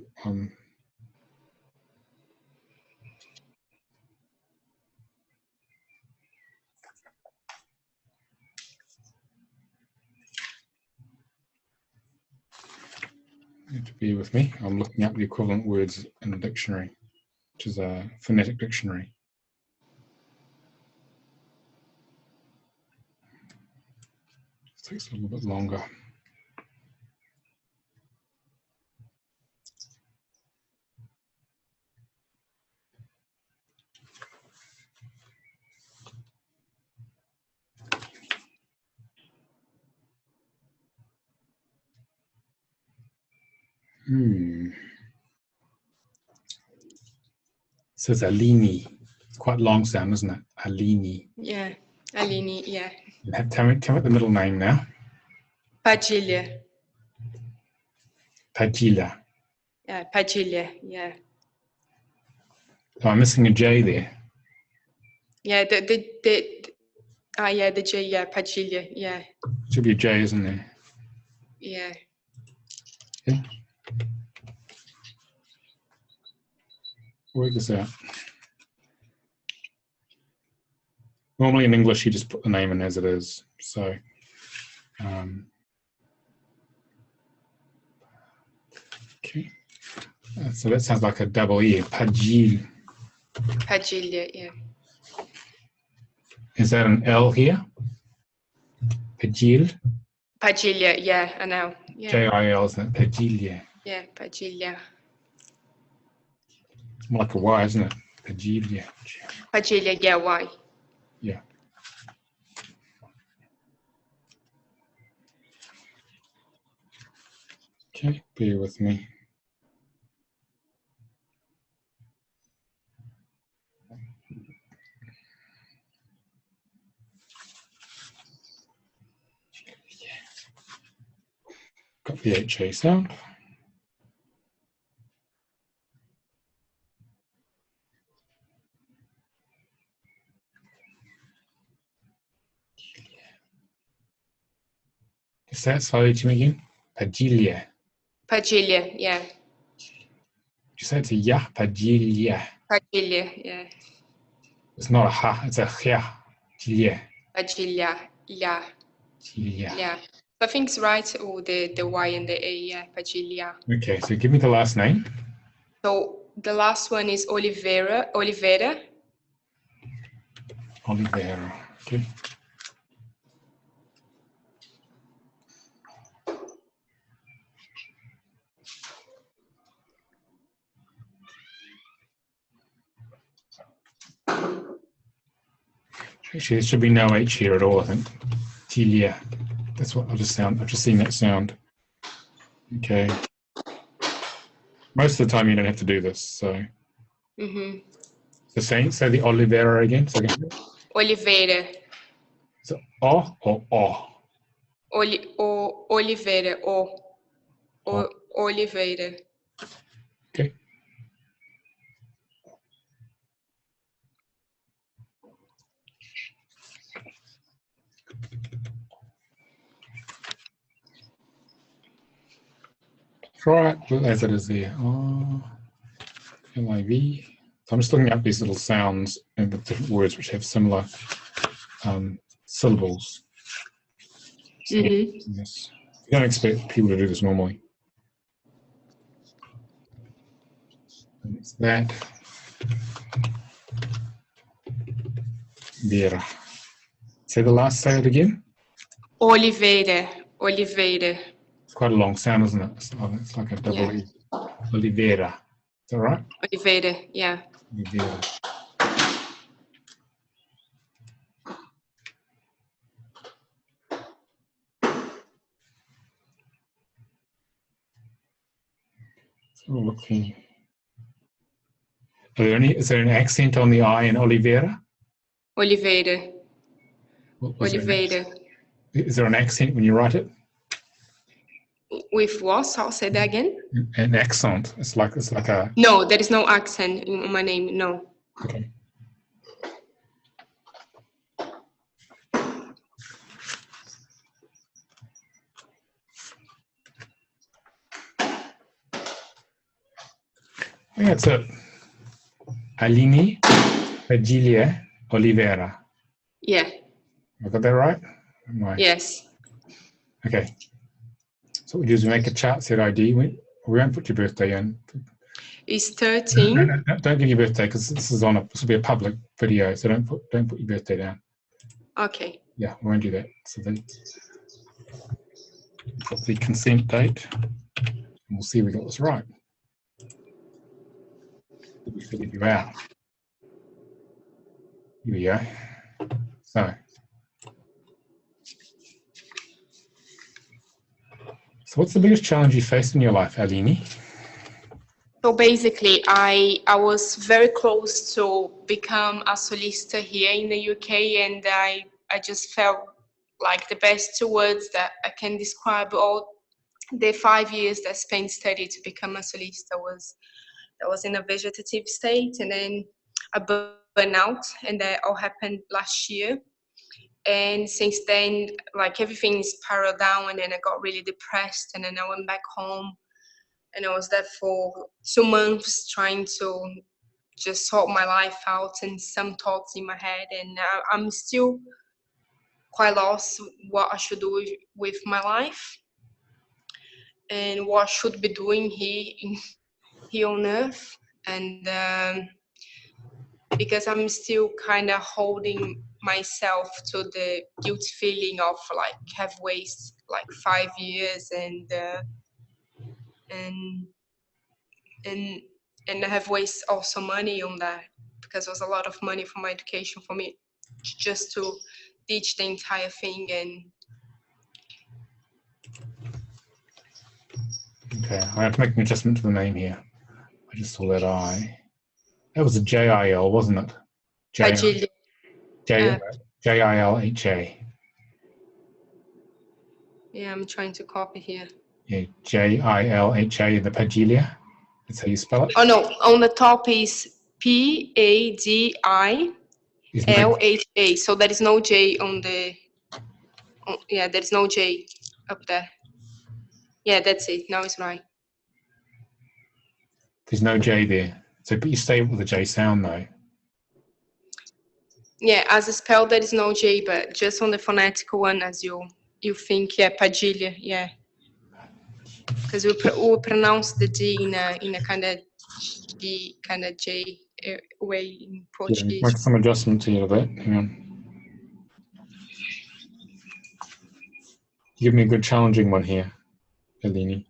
You have to be with me. I'm looking up the equivalent words in the dictionary, which is a phonetic dictionary. It takes a little bit longer. So it's Alini. It's quite a long sound, isn't it? Alini. Yeah, Alini, yeah. Tell me the middle name now. Padilha. Padilha. Yeah, Padilha, yeah. Oh, I'm missing a J there. Yeah, the J, yeah, Padilha, yeah. Should be a J, isn't there? Yeah. Okay. Work this out. Normally in English, you just put the name in as it is. So, okay. So that sounds like a double E, Padil. Padilha, yeah. Is that an L here? Padil? Padilha, yeah, I know. Yeah. J-I-L, isn't it? Padilha. Yeah, Padilha. It's more like a Y, isn't it? Padilha. Padilha, yeah, why? Yeah. Okay, bear with me. Got the HA sound. Say it slowly to me again. Padilha. Padilha, yeah. You say it's a ya, Padilha. Padilha, yeah. It's not a ha, it's a ya. Padilha. Padilha, yeah. Padilha. Yeah. I think it's right, or the Y and the A, yeah, Padilha. Okay, so give me the last name. So the last one is Oliveira. Oliveira. Okay. Actually, there should be no H here at all, I think. Tilia. That's what I've just seen that sound. Okay. Most of the time you don't have to do this, so. So say the Oliveira again. So Oliveira. So O or O? Oliveira. Oliveira. Okay. Right, as it is there. LIV. So I'm just looking up these little sounds and with different words which have similar syllables. So, yes. You don't expect people to do this normally. And it's that. Vera. Say it again. Oliveira. Oliveira. It's quite a long sound, isn't it? It's like a double E. Oliveira. Is that right? Oliveira, yeah. Oliveira. So we're looking. Is there an accent on the I in Oliveira? Oliveira. Oliveira. Is there an accent when you write it? With what? I'll say that again. An accent. It's like a. No, there is no accent in my name. No. Okay. I think that's it. Alini Padilha Oliveira. Yeah. I got that right? Yes. Okay. So what we do is we make a chart set ID. We won't put your birthday in. It's 13. No, don't give your birthday because this will be a public video, so don't put your birthday down. Okay. Yeah, we won't do that. So then put the consent date, and we'll see if we got this right. Did we figure you out? Here we go. So what's the biggest challenge you faced in your life, Alini? So basically, I was very close to become a solista here in the UK, and I just felt like the best 2 words that I can describe all the 5 years that I spent studying to become a solista was in a vegetative state, and then I burned out, and that all happened last year. And since then, like everything spiraled down, and then I got really depressed, and then I went back home, and I was there for 2 months trying to just sort my life out and some thoughts in my head, and I'm still quite lost what I should do with my life and what I should be doing here on Earth, and because I'm still kind of holding myself to the guilt feeling of like have wasted like 5 years and I have wasted also money on that, because it was a lot of money for my education for me just to teach the entire thing. And Okay, I have to make an adjustment to the name here. I just saw that I. That was a J-I-L, wasn't it? J-I-L-H-A. Yeah, I'm trying to copy here. Yeah, J-I-L-H-A, the Pagilia. That's how you spell it? Oh no, on the top is P-A-G-I-L-H-A. So there is no J on the, yeah, there's no J up there. Yeah, that's it. Now it's right. There's no J there. So, but you stay with the J sound though. Yeah, as a spell there is no J, but just on the phonetical one, as you think, yeah, Pagilia, yeah. Because we pronounce the D in a kind of G, kind of J way in Portuguese. Yeah, make some adjustments here to that. Hang on. Give me a good challenging one here, Alini.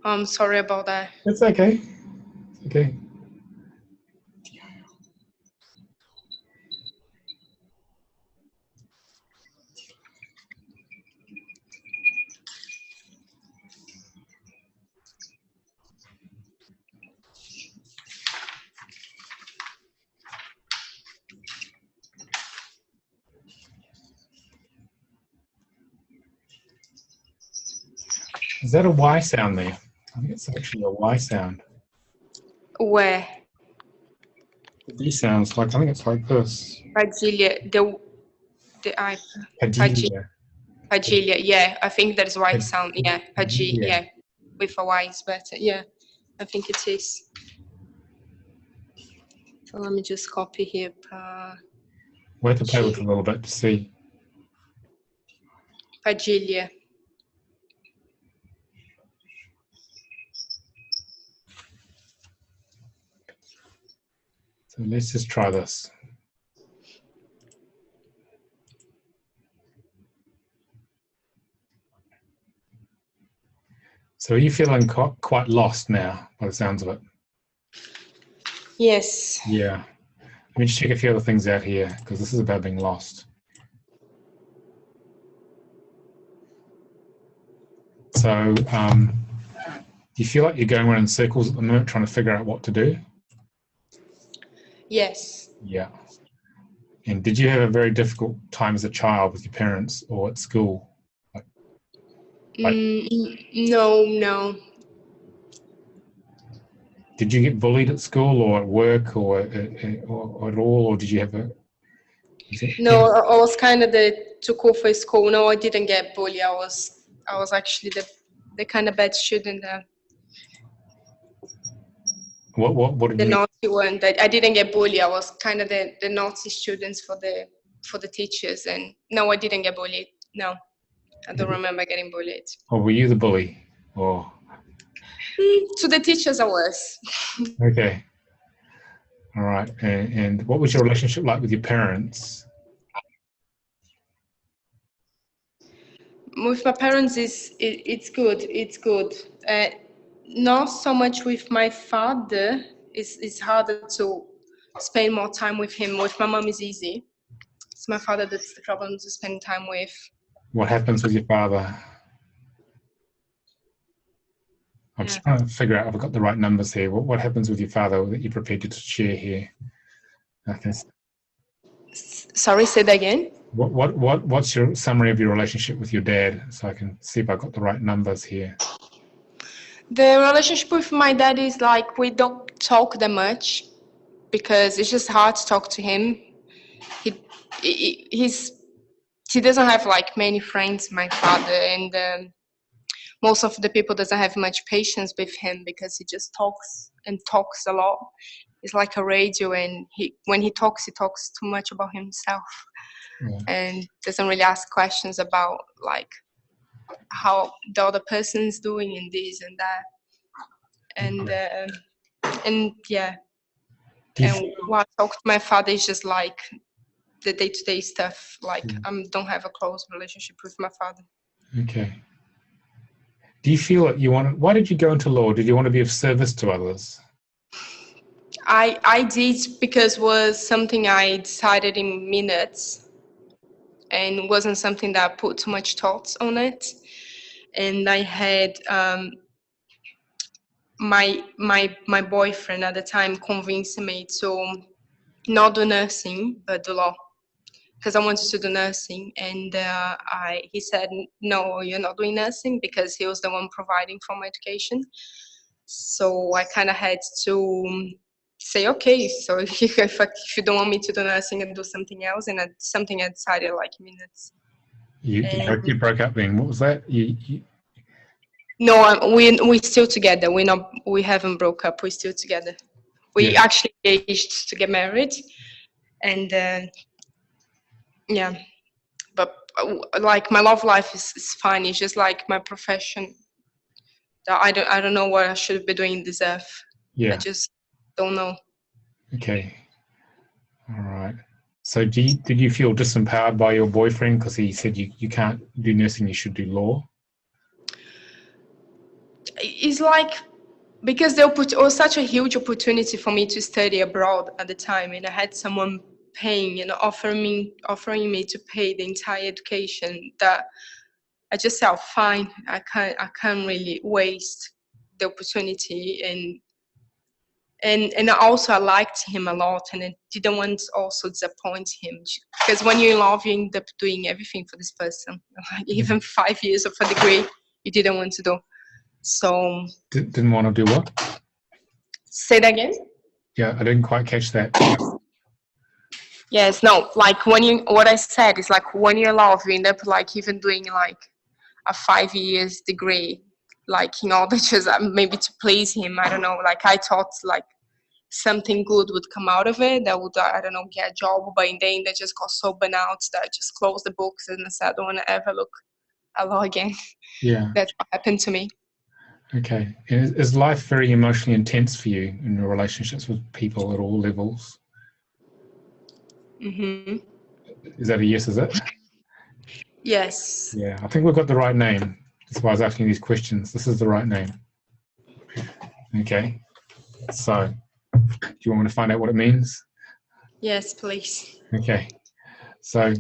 I'm sorry about that. It's okay. It's okay. Is that a Y sound there? I think it's actually a Y sound. Where? The D sounds like, I think it's like this. Pagilia, the I. Pagilia. Pagilia, yeah, I think that is Y sound. Yeah, Pagilia. yeah, with a Y is better. Yeah, I think it is. So let me just copy here. We have to play with it a little bit to see. Pagilia. So let's just try this. So are you feeling quite lost now, by the sounds of it? Yes. Yeah. Let me just check a few other things out here, because this is about being lost. So do you feel like you're going around in circles at the moment trying to figure out what to do? Yes. Yeah. And did you have a very difficult time as a child with your parents or at school? No. Did you get bullied at school or at work or at all, or did you have a? No, I was kind of the too cool for school. No, I didn't get bullied. I was actually the kind of bad student. What did the you? Naughty one. That I didn't get bullied. I was kind of the naughty students for the teachers. And no, I didn't get bullied. No, I don't remember getting bullied. Or were you the bully? Or To the teachers, I was. Okay. All right. And what was your relationship like with your parents? With my parents, it's good. It's good. Not so much with my father. It's harder to spend more time with him. With my mom, is easy. It's my father that's the problem to spend time with. What happens with your father? I'm just trying to figure out if I've got the right numbers here. What happens with your father that you're prepared to share here? Okay. Sorry, say that again. What's your summary of your relationship with your dad, so I can see if I've got the right numbers here? The relationship with my dad is like we don't talk that much because it's just hard to talk to him. He doesn't have like many friends, my father, and most of the people doesn't have much patience with him because he just talks and talks a lot. It's like a radio, and when he talks too much about himself, and doesn't really ask questions about like how the other person's doing and this and that, and yeah. And when I talk to my father, it's just like the day-to-day stuff. Like I don't have a close relationship with my father. Okay. Do you feel that why did you go into law? Did you want to be of service to others? I did because it was something I decided in minutes, and it wasn't something that I put too much thoughts on it. And I had my boyfriend at the time convinced me to not do nursing but do law, because I wanted to do nursing, and he said, no, you're not doing nursing, because he was the one providing for my education. So I kind of had to say, okay, so if you don't want me to do nursing and do something else, and something I decided like minutes. You broke up then. What was that? No, we're still together. We haven't broke up. We're still together. We actually engaged to get married, and yeah. But like my love life is fine. It's just like my profession. That I don't know what I should be doing in this earth. Yeah. I just don't know. Okay. All right. So did you feel disempowered by your boyfriend because he said you can't do nursing, you should do law? It's like, because it was such a huge opportunity for me to study abroad at the time, and I had someone paying and offering me to pay the entire education, that I just felt fine. I can't really waste the opportunity, and also I liked him a lot, and I didn't want to also disappoint him, because when you're in love, you end up doing everything for this person. Like even 5 years of a degree you didn't want to do. So didn't want to do what? Say that again. Yeah, I didn't quite catch that. Yes, no, like what I said is like when you're in love, you end up like even doing like a 5 years degree, like in order just maybe to please him. I don't know, like I thought like something good would come out of it, that would, I don't know, get a job, but in the end I just got so burnt out that I just closed the books and I said I don't want to ever look at law again. Yeah. That's what happened to me. Okay. And is life very emotionally intense for you in your relationships with people at all levels? Mm-hmm. Is that a yes, is it? Yes. Yeah, I think we've got the right name. That's why I was asking these questions. This is the right name. Okay. So, do you want me to find out what it means? Yes, please. Okay. So,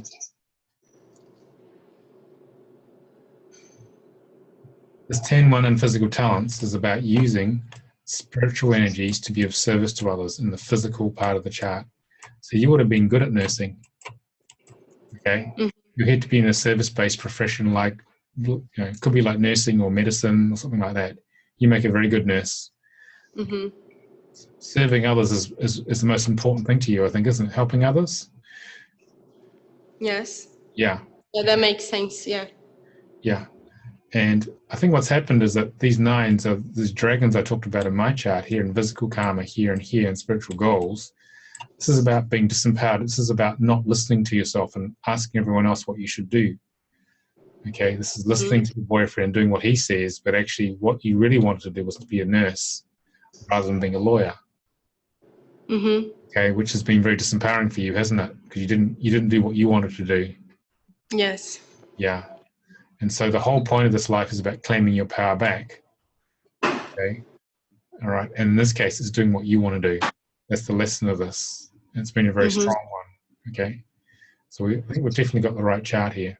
this 10-1 in physical talents is about using spiritual energies to be of service to others in the physical part of the chart. So you would have been good at nursing. Okay. Mm-hmm. You had to be in a service-based profession, like, it could be like nursing or medicine or something like that. You make a very good nurse. Mm-hmm. Serving others is the most important thing to you, I think, isn't it? Helping others? Yes. Yeah. Yeah, that makes sense, yeah. Yeah. And I think what's happened is that these nines are these dragons I talked about in my chart here in physical karma, here and here, and spiritual goals. This is about being disempowered. This is about not listening to yourself and asking everyone else what you should do. Okay, this is listening to your boyfriend, doing what he says, but actually what you really wanted to do was to be a nurse rather than being a lawyer. Okay, which has been very disempowering for you, hasn't it? Because you didn't do what you wanted to do. Yes. Yeah. And so the whole point of this life is about claiming your power back. Okay. All right. And in this case, it's doing what you want to do. That's the lesson of this. And it's been a very strong one. Okay. So I think we've definitely got the right chart here.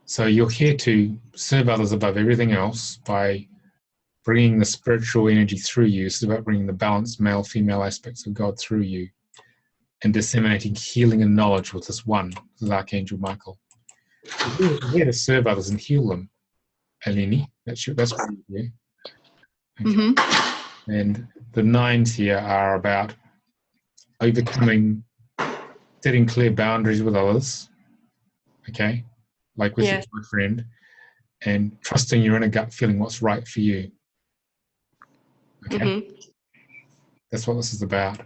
So you're here to serve others above everything else by bringing the spiritual energy through you. It's about bringing the balanced male, female aspects of God through you and disseminating healing and knowledge with this one. This is Archangel Michael. You're here to serve others and heal them, Eleni. That's what you do. Okay. And the 9s here are about overcoming, setting clear boundaries with others, okay, like with your boyfriend, and trusting your inner gut feeling what's right for you. Okay, that's what this is about.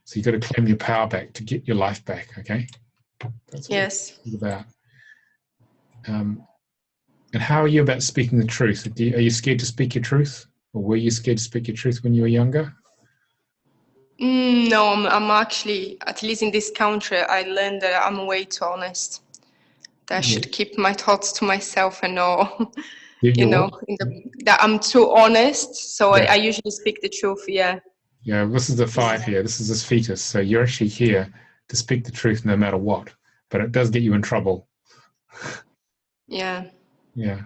So you've got to claim your power back to get your life back. Okay, that's what it's about. And how are you about speaking the truth? Are you scared to speak your truth, or were you scared to speak your truth when you were younger? No, I'm actually, at least in this country, I learned that I'm way too honest. That I should keep my thoughts to myself and know, that I'm too honest. So I usually speak the truth. Yeah. Yeah. This is the 5 here. This is this fetus. So you're actually here to speak the truth no matter what, but it does get you in trouble. Yeah. Yeah.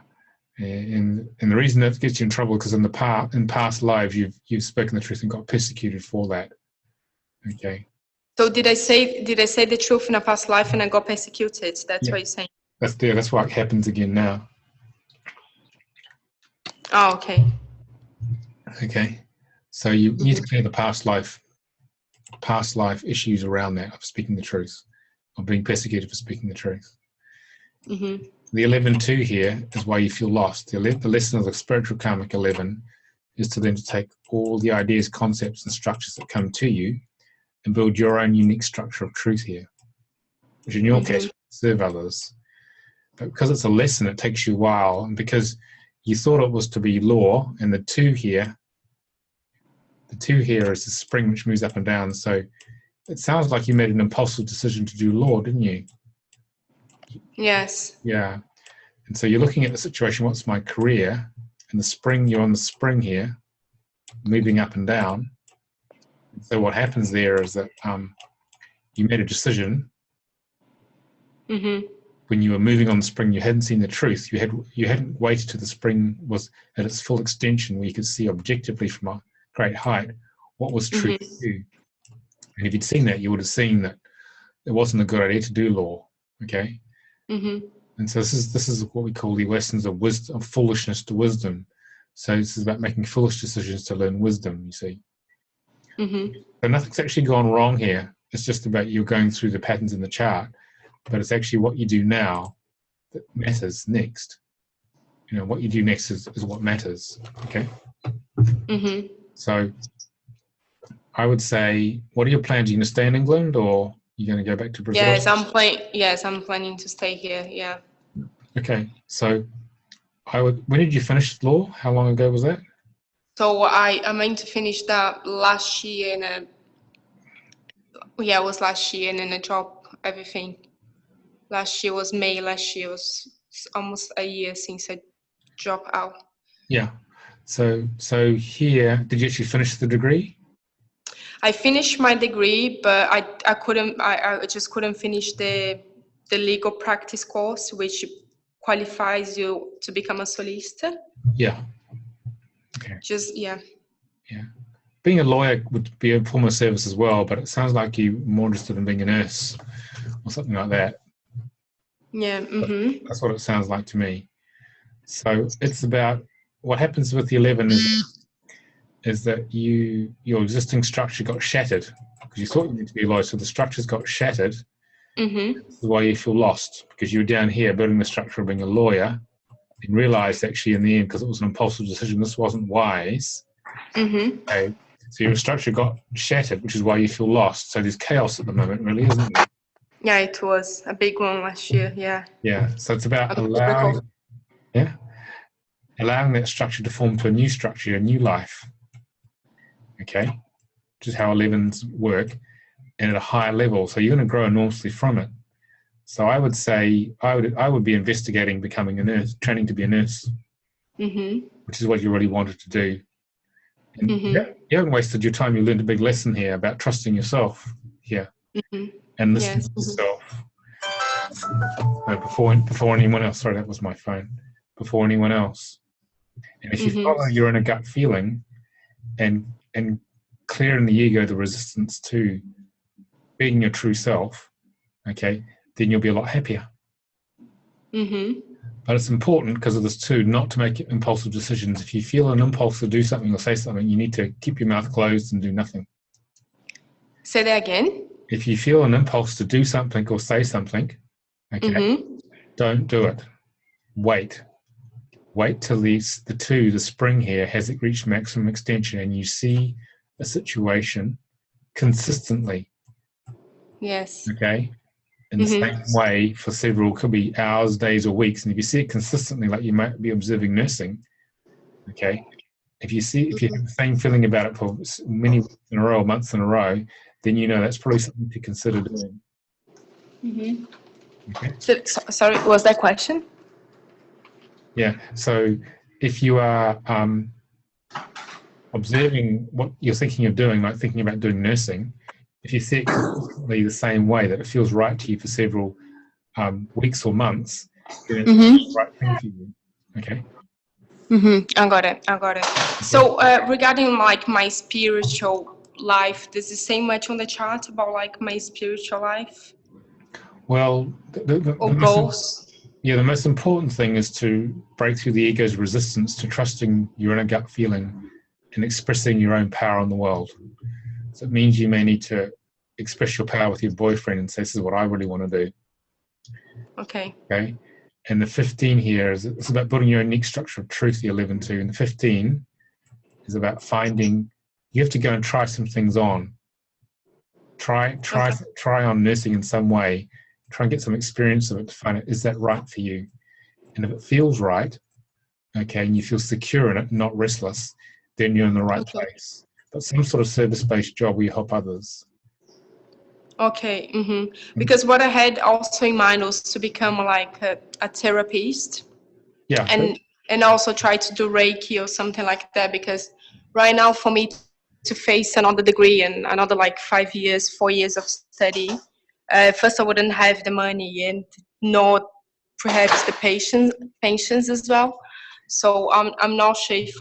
And the reason that gets you in trouble because in past lives you've spoken the truth and got persecuted for that. Okay. So did I say the truth in a past life and I got persecuted? That's what you're saying. That's why it happens again now. Oh, okay. Okay. So you need to clear the past life issues around that of speaking the truth, of being persecuted for speaking the truth. The 11-2 here is why you feel lost. The lesson of the spiritual karmic 11 is to then to take all the ideas, concepts, and structures that come to you and build your own unique structure of truth here, which in your case, serve others. But because it's a lesson, it takes you a while, and because you thought it was to be law, and the 2 here is the spring which moves up and down. So it sounds like you made an impulsive decision to do law, didn't you? Yes. Yeah. And so you're looking at the situation, what's my career? And the spring, you're on the spring here, moving up and down. So what happens there is that you made a decision. When you were moving on the spring, you hadn't seen the truth. You hadn't waited till the spring was at its full extension, where you could see objectively from a great height what was truth to you. And if you'd seen that, you would have seen that it wasn't a good idea to do law. Okay. And so this is what we call the lessons of wisdom, of foolishness to wisdom. So this is about making foolish decisions to learn wisdom. You see. So nothing's actually gone wrong here. It's just about you going through the patterns in the chart, but it's actually what you do now that matters next. You know, what you do next is what matters. Okay. So I would say, what are your plans? Are you going to stay in England, or are you going to go back to Brazil? Yes, I'm planning to stay here. Yeah. Okay. So when did you finish law? How long ago was that? So I meant to finish that last year, and it was last year, and then a job, everything. Last year was May. Last year was almost a year since I dropped out. Yeah. So here, did you actually finish the degree? I finished my degree, but I just couldn't finish the legal practice course, which qualifies you to become a solicitor. Yeah. Okay. Yeah. Being a lawyer would be a form of service as well, but it sounds like you're more interested in being a nurse or something like that. Yeah. That's what it sounds like to me. So it's about what happens with the 11 is that your existing structure got shattered because you thought you needed to be a lawyer, so the structures got shattered. That's why you feel lost, because you were down here building the structure of being a lawyer and realized actually in the end, because it was an impulsive decision, this wasn't wise. Okay. So your structure got shattered, which is why you feel lost. So there's chaos at the moment, really, isn't there? Yeah, it was a big one last year. Yeah. Yeah. So it's about I'm allowing that structure to form to a new structure, a new life. Okay. Which is how 11s work, and at a higher level. So you're going to grow enormously from it. So I would say I would be investigating becoming a nurse, training to be a nurse, which is what you really wanted to do. And you haven't wasted your time. You learned a big lesson here about trusting yourself here and listening to yourself. No, before anyone else. Sorry, that was my phone. Before anyone else. And if you follow your inner gut feeling and clearing the ego, the resistance to being your true self, okay, then you'll be a lot happier. But it's important because of this too, not to make impulsive decisions. If you feel an impulse to do something or say something, you need to keep your mouth closed and do nothing. Say that again. If you feel an impulse to do something or say something, okay, don't do it. Wait till the spring here has it reached maximum extension and you see a situation consistently. Yes. Okay. In the same way for several, could be hours, days, or weeks. And if you see it consistently, like you might be observing nursing, okay, if you have the same feeling about it for many weeks in a row, months in a row, then you know that's probably something to consider doing. Okay. So, sorry, was that question? Yeah. So if you are observing what you're thinking of doing, like thinking about doing nursing, if you see it consistently the same way, that it feels right to you for several weeks or months, then it's the right thing for you. Okay. I got it. So regarding like my spiritual life, does it say much on the chart about like my spiritual life? Well, the goals? The most important thing is to break through the ego's resistance to trusting your inner gut feeling and expressing your own power in the world. So it means you may need to express your power with your boyfriend and say, this is what I really want to do. Okay. Okay. And the 15 here it's about building your unique structure of truth, the 11 too. And the 15 is about finding, you have to go and try some things on. Try on nursing in some way. Try and get some experience of it to find out, is that right for you? And if it feels right, okay, and you feel secure in it, not restless, then you're in the right place. But some sort of service-based job where you help others. Okay. Because what I had also in mind was to become like a therapist. Yeah. And also try to do Reiki or something like that, because right now for me to face another degree and another like 4 years of study, first I wouldn't have the money and not perhaps the patience as well. So I'm not sure if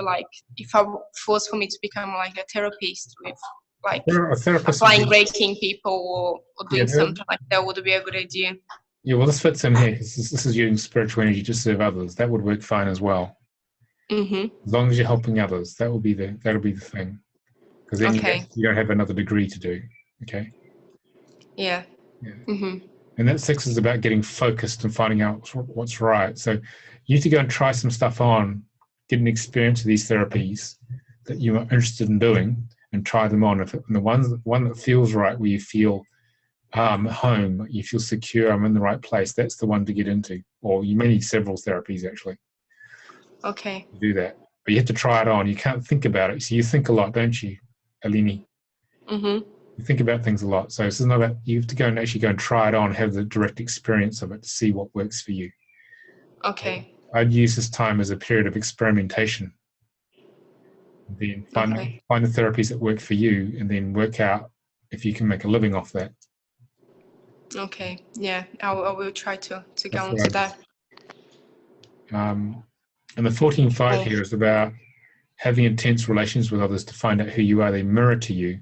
I was for me to become like a therapist with like applying Reiki people or doing something like that would be a good idea. Yeah, well, this fits in here because this is using spiritual energy to serve others. That would work fine as well. As long as you're helping others, that'll be the thing. Because then you don't have another degree to do. Okay. Yeah. And that 6 is about getting focused and finding out what's right. So you need to go and try some stuff on, get an experience of these therapies that you are interested in doing, and try them on. And the one that feels right, where you feel home, you feel secure, I'm in the right place, that's the one to get into. Or you may need several therapies actually. Okay. To do that. But you have to try it on. You can't think about it. So you think a lot, don't you, Alini? You think about things a lot. So it's not about, you have to go and try it on, have the direct experience of it to see what works for you. Okay. I'd use this time as a period of experimentation. Then find the therapies that work for you, and then work out if you can make a living off that. Okay. Yeah, I will try to go into that. And the 14-5 here is about having intense relations with others to find out who you are. They mirror to you.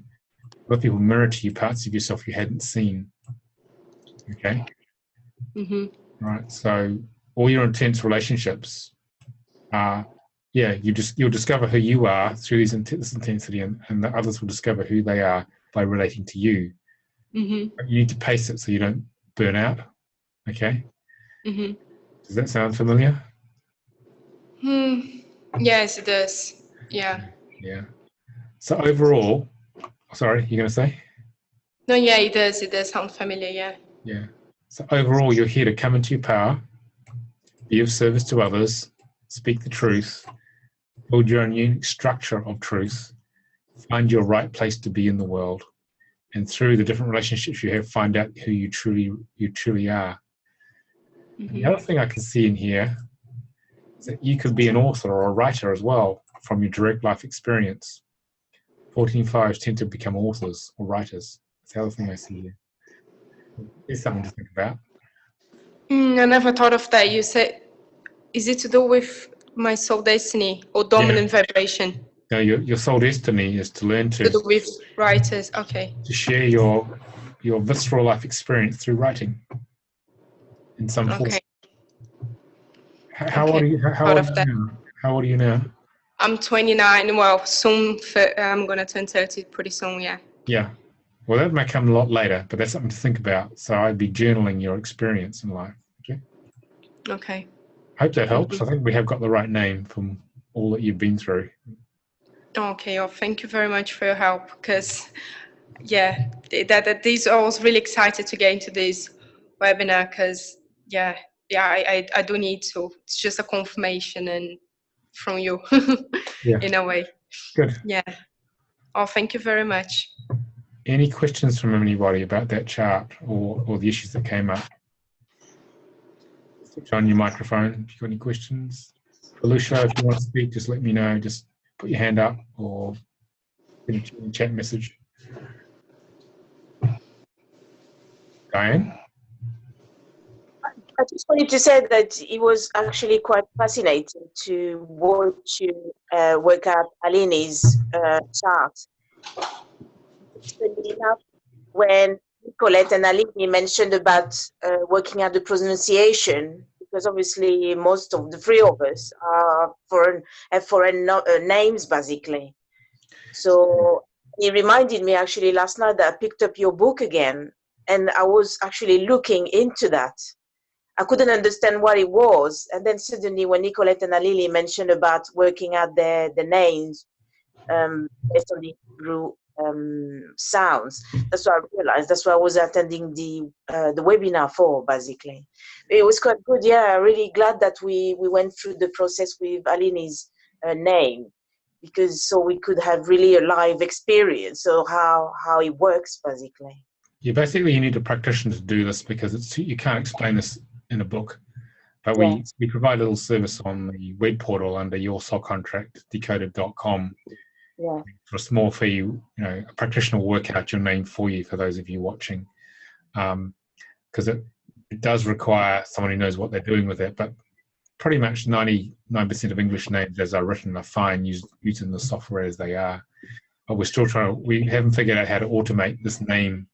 A lot of people mirror to you parts of yourself you hadn't seen. Okay? Right. So all your intense relationships are, you'll discover who you are through this intensity, and the others will discover who they are by relating to you. But you need to pace it so you don't burn out. Okay? Does that sound familiar? Yes, it does. Yeah. Yeah. So overall, sorry, you're going to say? No, yeah, it does. It does sound familiar, yeah. Yeah. So overall, you're here to come into your power, be of service to others, speak the truth, build your own unique structure of truth, find your right place to be in the world, and through the different relationships you have, find out who you truly are. Mm-hmm. The other thing I can see in here is that you could be an author or a writer as well from your direct life experience. 14-5s tend to become authors or writers. That's the other thing I see here. There's something to think about. I never thought of that. You said, is it to do with my soul destiny or dominant vibration? No, your soul destiny is to learn To do to with writers. Okay. share your visceral life experience through writing in some form. Okay. How old are you? How old are you now? I'm 29. Well, soon I'm gonna turn 30 pretty soon. Yeah. Yeah. Well, that may come a lot later, but that's something to think about. So I'd be journaling your experience in life. Okay. Okay. Hope that helps. I think we have got the right name from all that you've been through. Okay. Well, thank you very much for your help. Because, yeah, I was really excited to get into this webinar. Because, I do need to. It's just a confirmation and from you, in a way. Good. Yeah. Oh, thank you very much. Any questions from anybody about that chart or the issues that came up? Switch on your microphone if you've got any questions. Felucia, if you want to speak, just let me know. Just put your hand up or in a chat message. Diane? I just wanted to say that it was actually quite fascinating to watch you work out Aline's chart. Interestingly enough, when Nicolette and Aline mentioned about working out the pronunciation, because obviously most of the three of us are have foreign names, basically. So it reminded me actually last night that I picked up your book again, and I was actually looking into that. I couldn't understand what it was, and then suddenly when Nicolette and Alili mentioned about working out the names based on the Hebrew sounds, that's what I realized. That's why I was attending the webinar for, basically. It was quite good. Yeah, really glad that we went through the process with Alini's name, because so we could have really a live experience. So how it works, basically. Yeah, basically you need a practitioner to do this because you can't explain this in a book. But we provide a little service on the web portal under your soul contract, decoded.com. Yeah. For a small fee, a practitioner will work out your name for you, for those of you watching. Because it does require someone who knows what they're doing with it. But pretty much 99% of English names as are written are fine using the software as they are. But we're still we haven't figured out how to automate this name,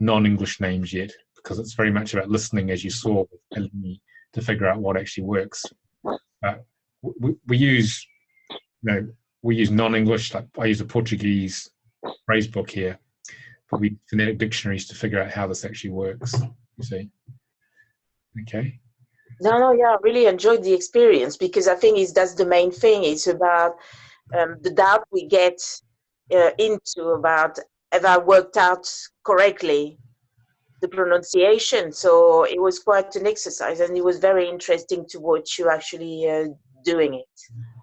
non-English names yet, because it's very much about listening, as you saw, to figure out what actually works. We use non-English, like I use a Portuguese phrase book here, but we use phonetic dictionaries to figure out how this actually works, you see. Okay. No, yeah, I really enjoyed the experience, because I think that's the main thing. It's about the doubt we get into about have I worked out correctly the pronunciation. So it was quite an exercise, and it was very interesting to watch you actually doing it.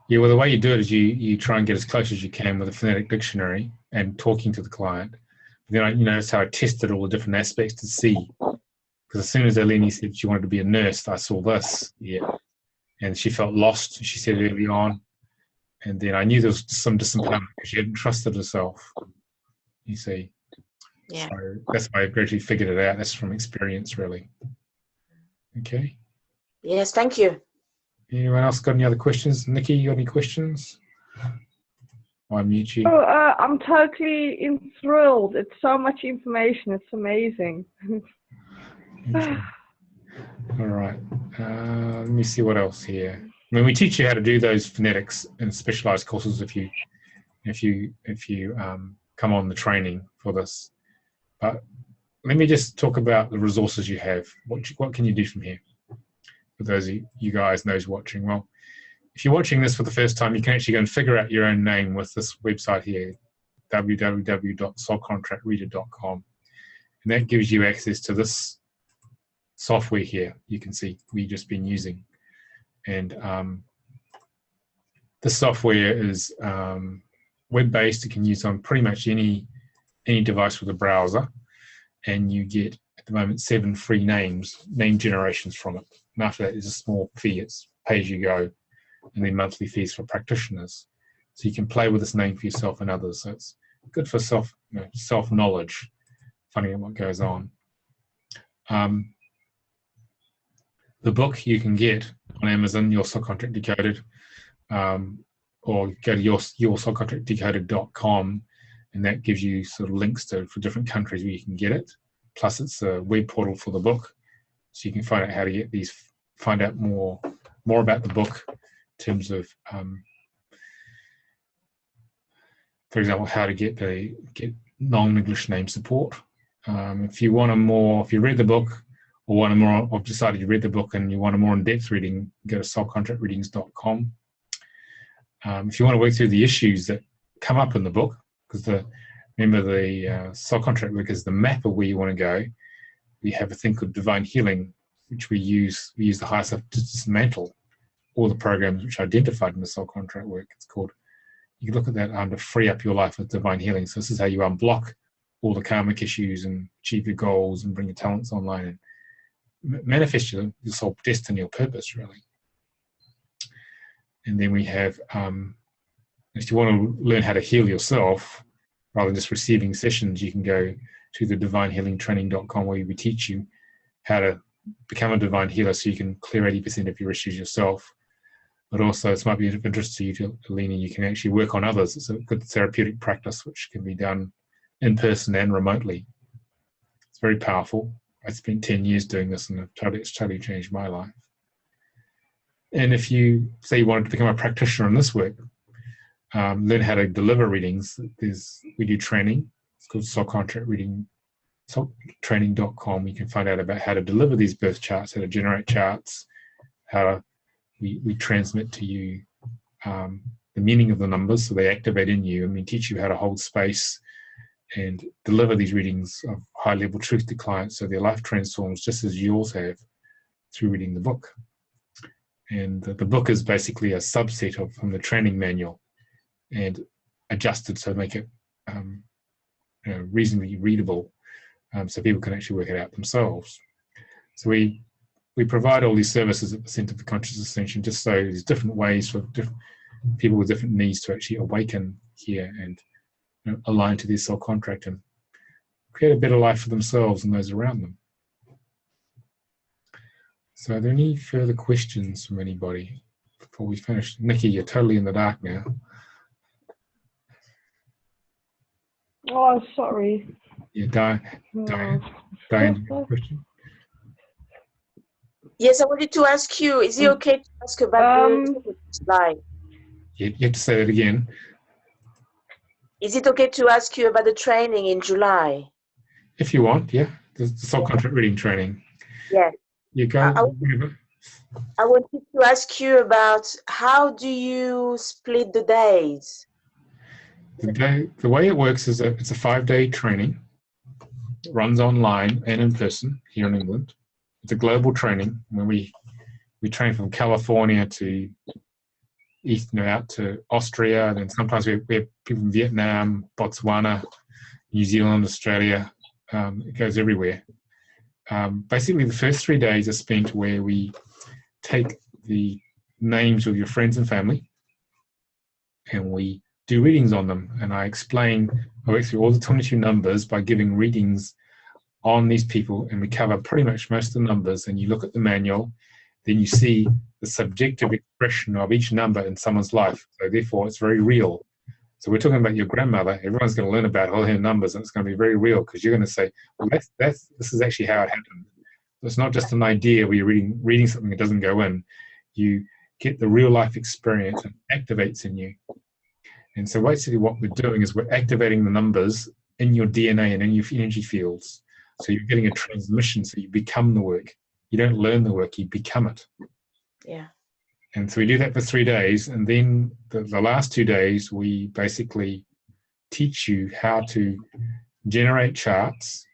Yeah, well, the way you do it is you try and get as close as you can with a phonetic dictionary and talking to the client. Then notice how I tested all the different aspects to see. Because as soon as Eleni said she wanted to be a nurse, I saw this here. And she felt lost, she said early on. And then I knew there was some disappointment because she hadn't trusted herself, you see. Yeah. So that's why I gradually figured it out. That's from experience, really. Okay. Yes, thank you. Anyone else got any other questions? Nikki, you got any questions? I mute you. Oh, I'm totally enthralled. It's so much information. It's amazing. Okay. All right. Let me see what else here. I mean, we teach you how to do those phonetics in specialized courses if you come on the training for this. But let me just talk about the resources you have. What can you do from here? For those of you guys, those watching, well, if you're watching this for the first time, you can actually go and figure out your own name with this website here, www.soulcontractreader.com, and that gives you access to this software here. You can see we've just been using. And this software is web-based. It can use on pretty much any device with a browser. And you get, at the moment, 7 free name generations from it. And after that, there's a small fee. It's pay-as-you-go, and then monthly fees for practitioners. So you can play with this name for yourself and others. So it's good for self-knowledge, finding out what goes on. The book you can get on Amazon, Your Soul Contract Decoded, or go to yoursoulcontractdecoded.com, and that gives you sort of links for different countries where you can get it. Plus, it's a web portal for the book, so you can find out how to get these, find out more about the book in terms of, for example, how to get non-English name support. If you read the book, or decided you read the book and you want a more in-depth reading, go to soulcontractreadings.com. If you want to work through the issues that come up in the book, because remember the soul contract work is the map of where you want to go. We have a thing called divine healing, which we use the higher self to dismantle all the programs which are identified in the soul contract work. It's called, you can look at that under free up your life with divine healing. So this is how you unblock all the karmic issues and achieve your goals and bring your talents online and manifest your soul destiny or purpose, really. And then we have, if you want to learn how to heal yourself, rather than just receiving sessions, you can go to the divinehealingtraining.com, where we teach you how to become a divine healer so you can clear 80% of your issues yourself. But also, this might be of interest to you, Alina, you can actually work on others. It's a good therapeutic practice which can be done in person and remotely. It's very powerful. I spent 10 years doing this, and it's totally changed my life. And if you say you wanted to become a practitioner in this work, learn how to deliver readings, we do training. It's called soulcontracttraining.com. You can find out about how to deliver these birth charts, how to generate charts, how we transmit to you the meaning of the numbers so they activate in you, and we teach you how to hold space and deliver these readings of high-level truth to clients so their life transforms just as yours have through reading the book. And the book is basically a subset from the training manual and adjusted to make it reasonably readable, so people can actually work it out themselves. So we provide all these services at the Centre for Conscious Ascension, just so there's different ways for different people with different needs to actually awaken here and align to their soul contract and create a better life for themselves and those around them. So are there any further questions from anybody before we finish? Nikki, you're totally in the dark now. Oh, sorry. Yeah, Diane, question? Yes, I wanted to ask you, is it okay to ask about the slide? You have to say that again. Is it okay to ask you about the training in July? If you want, yeah. The soul contract reading training. Yeah. You go. I wanted to ask you about how do you split the days? The way it works is that it's a 5-day training. It runs online and in person here in England. It's a global training where we train from California to out to Austria, and then sometimes we have people from Vietnam, Botswana, New Zealand, Australia. It goes everywhere. Basically, the first 3 days are spent where we take the names of your friends and family and we do readings on them. And I work through all the 22 numbers by giving readings on these people, and we cover pretty much most of the numbers. And you look at the manual, then you see the subjective expression of each number in someone's life. So therefore, it's very real. So we're talking about your grandmother. Everyone's going to learn about all her numbers, and it's going to be very real, because you're going to say, well, this is actually how it happened. So it's not just an idea where you're reading something that doesn't go in. You get the real life experience and activates in you. And so basically what we're doing is we're activating the numbers in your DNA and in your energy fields. So you're getting a transmission, so you become the work. You don't learn the work, you become it. Yeah. And so we do that for 3 days, and then the last 2 days we basically teach you how to generate charts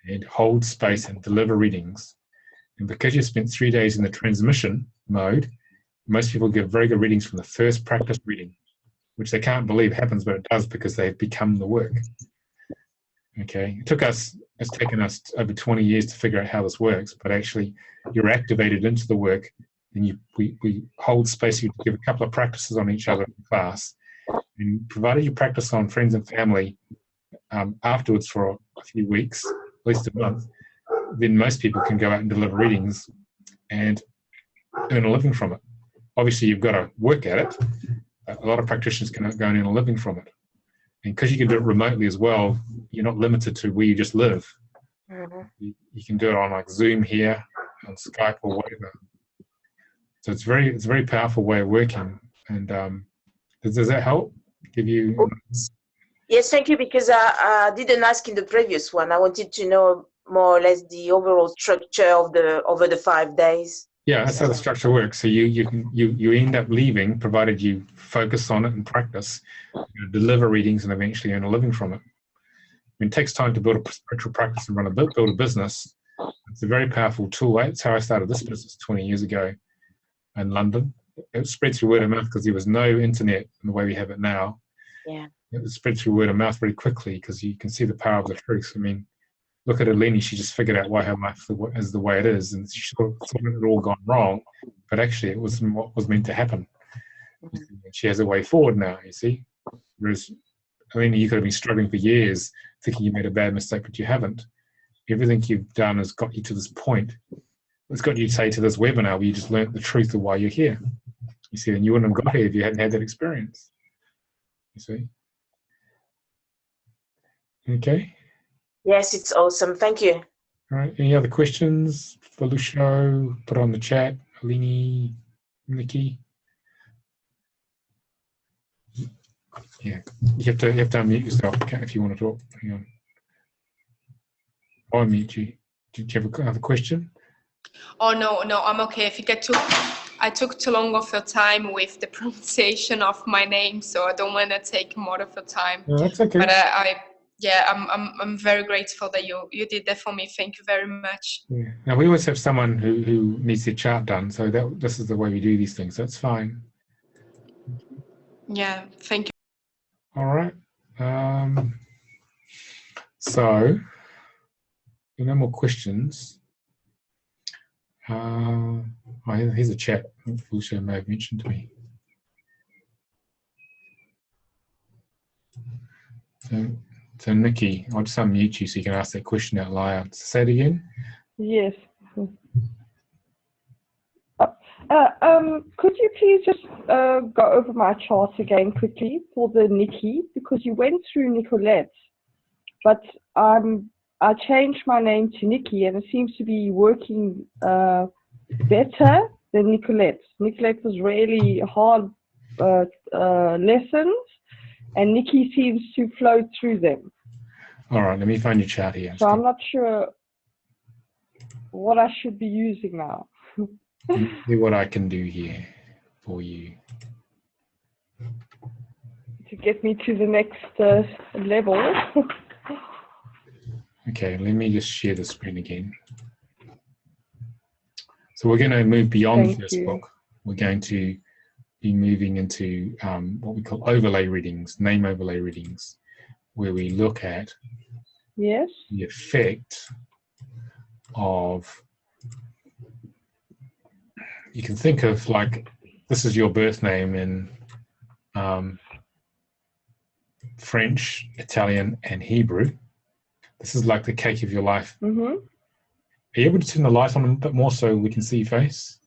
and hold space and deliver readings. And because you spent 3 days in the transmission mode, most people give very good readings from the first practice reading, which they can't believe happens, but it does because they've become the work. Okay, it's taken us over 20 years to figure out how this works, but actually you're activated into the work, and we hold space. You give a couple of practices on each other in class, and provided you practice on friends and family afterwards for a few weeks, at least a month, then most people can go out and deliver readings and earn a living from it. Obviously, you've got to work at it. A lot of practitioners can go and earn a living from it. And because you can do it remotely as well, you're not limited to where you just live. Mm-hmm. You can do it on like Zoom here, on Skype or whatever. So it's a very powerful way of working. And does that help? Give you? Yes, thank you. Because I didn't ask in the previous one. I wanted to know more or less the overall structure of over the 5 days. Yeah, that's how the structure works. So you end up leaving, provided you focus on it and practice, deliver readings, and eventually earn a living from it. I mean, it takes time to build a spiritual practice and build a business. It's a very powerful tool. That's how I started this business 20 years ago in London. It spread through word of mouth because there was no internet in the way we have it now. Yeah. It was spread through word of mouth very quickly because you can see the power of the truth. I mean, look at Eleni, she just figured out why her life is the way it is, and she thought it had all gone wrong, but actually it was what was meant to happen. She has a way forward now, you see. Whereas Eleni, you could have been struggling for years thinking you made a bad mistake, but you haven't. Everything you've done has got you to this point. It's got you to say to this webinar where you just learnt the truth of why you're here. You see, and you wouldn't have got here if you hadn't had that experience. You see? Okay. Yes, it's awesome. Thank you. All right. Any other questions for Lucio? Put it on the chat. Alini, Nikki. Yeah, you have to unmute yourself if you want to talk. Hang on. I'll unmute you. Did you have another question? Oh no, I'm okay. I think I took too long of your time with the pronunciation of my name, so I don't want to take more of your time. No, that's okay. But I'm very grateful that you did that for me. Thank you very much. Yeah. Now we always have someone who needs their chart done, so this is the way we do these things. That's fine. Yeah, thank you. All right. So, no more questions. Here's a chat Lucia may have mentioned to me. So Nikki, I'll just unmute you so you can ask that question out loud. Say it again. Yes. Could you please just go over my chart again quickly for the Nikki, because you went through Nicolette, but I changed my name to Nikki and it seems to be working better than Nicolette. Nicolette was really hard lessons, and Nikki seems to flow through them. All right, let me find your chart here. So I'm not sure what I should be using now. See what I can do here for you. To get me to the next level. Okay, let me just share the screen again. So we're going to move beyond this book. We're going to be moving into what we call overlay readings, name overlay readings, where we look at the effect of, you can think of like, this is your birth name in French, Italian, and Hebrew. This is like the cake of your life. Mm-hmm. Are you able to turn the light on a bit more so we can see your face?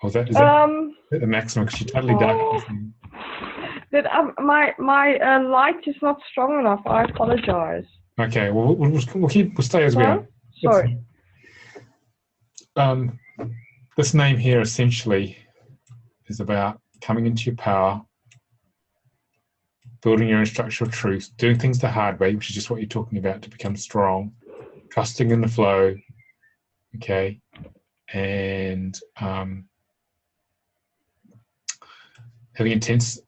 Or is that the maximum? Because you're totally dark. But my light is not strong enough. I apologize. Okay, well we'll stay as we are. Sorry. This name here essentially is about coming into your power, building your own structural truth, doing things the hard way, which is just what you're talking about, to become strong, trusting in the flow, okay, and having intense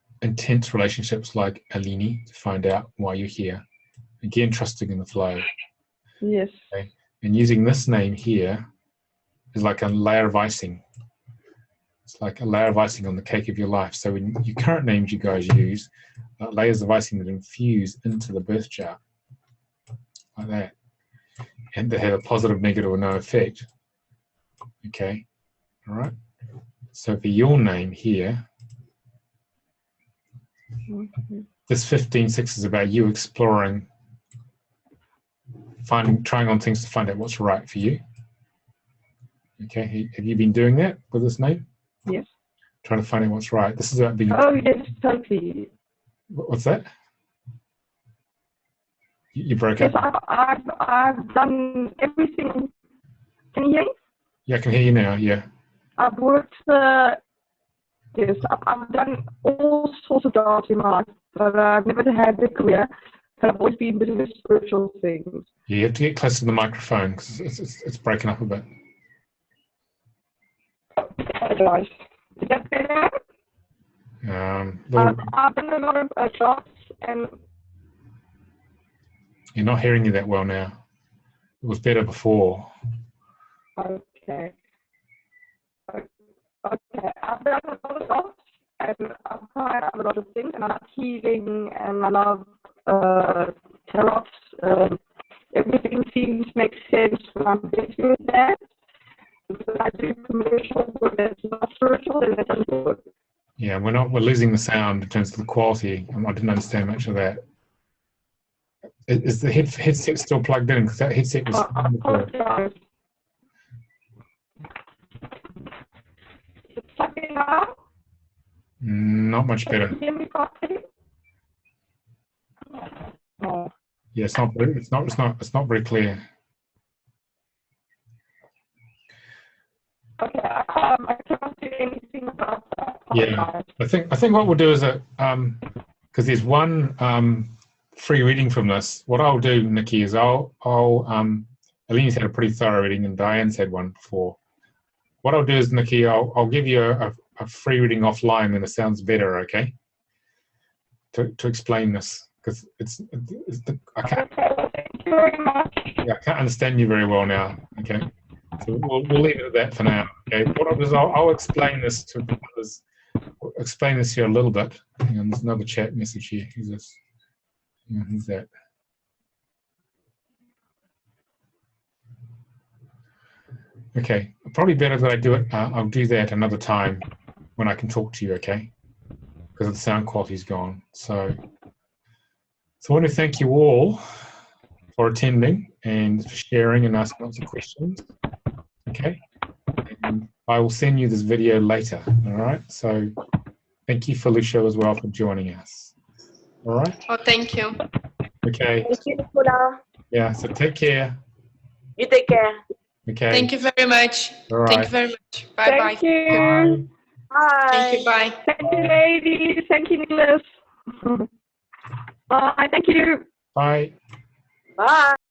relationships like Alini to find out why you're here. Again, trusting in the flow. Yes. Okay? And using this name here is like a layer of icing. It's like a layer of icing on the cake of your life. So in your current names you guys use, layers of icing that infuse into the birth chart, like that. And they have a positive, negative, or no effect. Okay, all right. So for your name here, this 15-6 is about you exploring, trying on things to find out what's right for you. Okay, have you been doing that with this name? Yes. Trying to find out what's right. This is about being. Oh yes, totally. What's that? You broke Yes, up. I've done everything. Can you hear me? Yeah, I can hear you now. Yeah. I've worked. Yes, I've done all sorts of jobs in my life, but I've never had a career. But I've always been doing spiritual things. Yeah, you have to get closer to the microphone because it's breaking up a bit. Apologize. Is that better? I've done a lot of jobs, and you're not hearing you that well now. It was better before. okay. Okay, I've done a lot of jobs, and I've tried a lot of things, and I love healing, and I love tarot. Everything seems to make sense when I'm busy with that. Because I do commercial work that's not spiritual, and that doesn't work. Yeah, we're losing the sound in terms of the quality. I didn't understand much of that. Is the headset still plugged in? Because that headset was. I apologize. Is it plugged in now? Not much better. Can you hear me properly? Oh. Yeah, it's not very clear. Okay, I can't do anything about that. Yeah, I think what we'll do is that because there's one free reading from this. What I'll do, Nikki, is Alina's had a pretty thorough reading and Diane's had one before. What I'll do is, Nikki, I'll give you a free reading offline when it sounds better, okay? To explain this, because I can't. Thank you very much. Yeah, I can't understand you very well now. Okay, so we'll leave it at that for now. Okay, what I'll do is I'll explain this to others. Explain this here a little bit. Hang on, there's another chat message here. Who's this? Yeah, who's that? Okay, probably better that I do it. I'll do that another time when I can talk to you. Okay, because the sound quality's gone. So I want to thank you all for attending and for sharing and asking lots of questions. Okay, and I will send you this video later. All right. So thank you, Felicia, as well for joining us. All right. Oh, thank you. Okay. Thank you, Nicola. Yeah. So take care. You take care. Okay. Thank you very much. All right. Thank you very much. Bye bye. Thank you. Bye. Thank you. Bye. Thank you, ladies. Thank you, Nicholas. Bye. Thank you. Bye. Bye.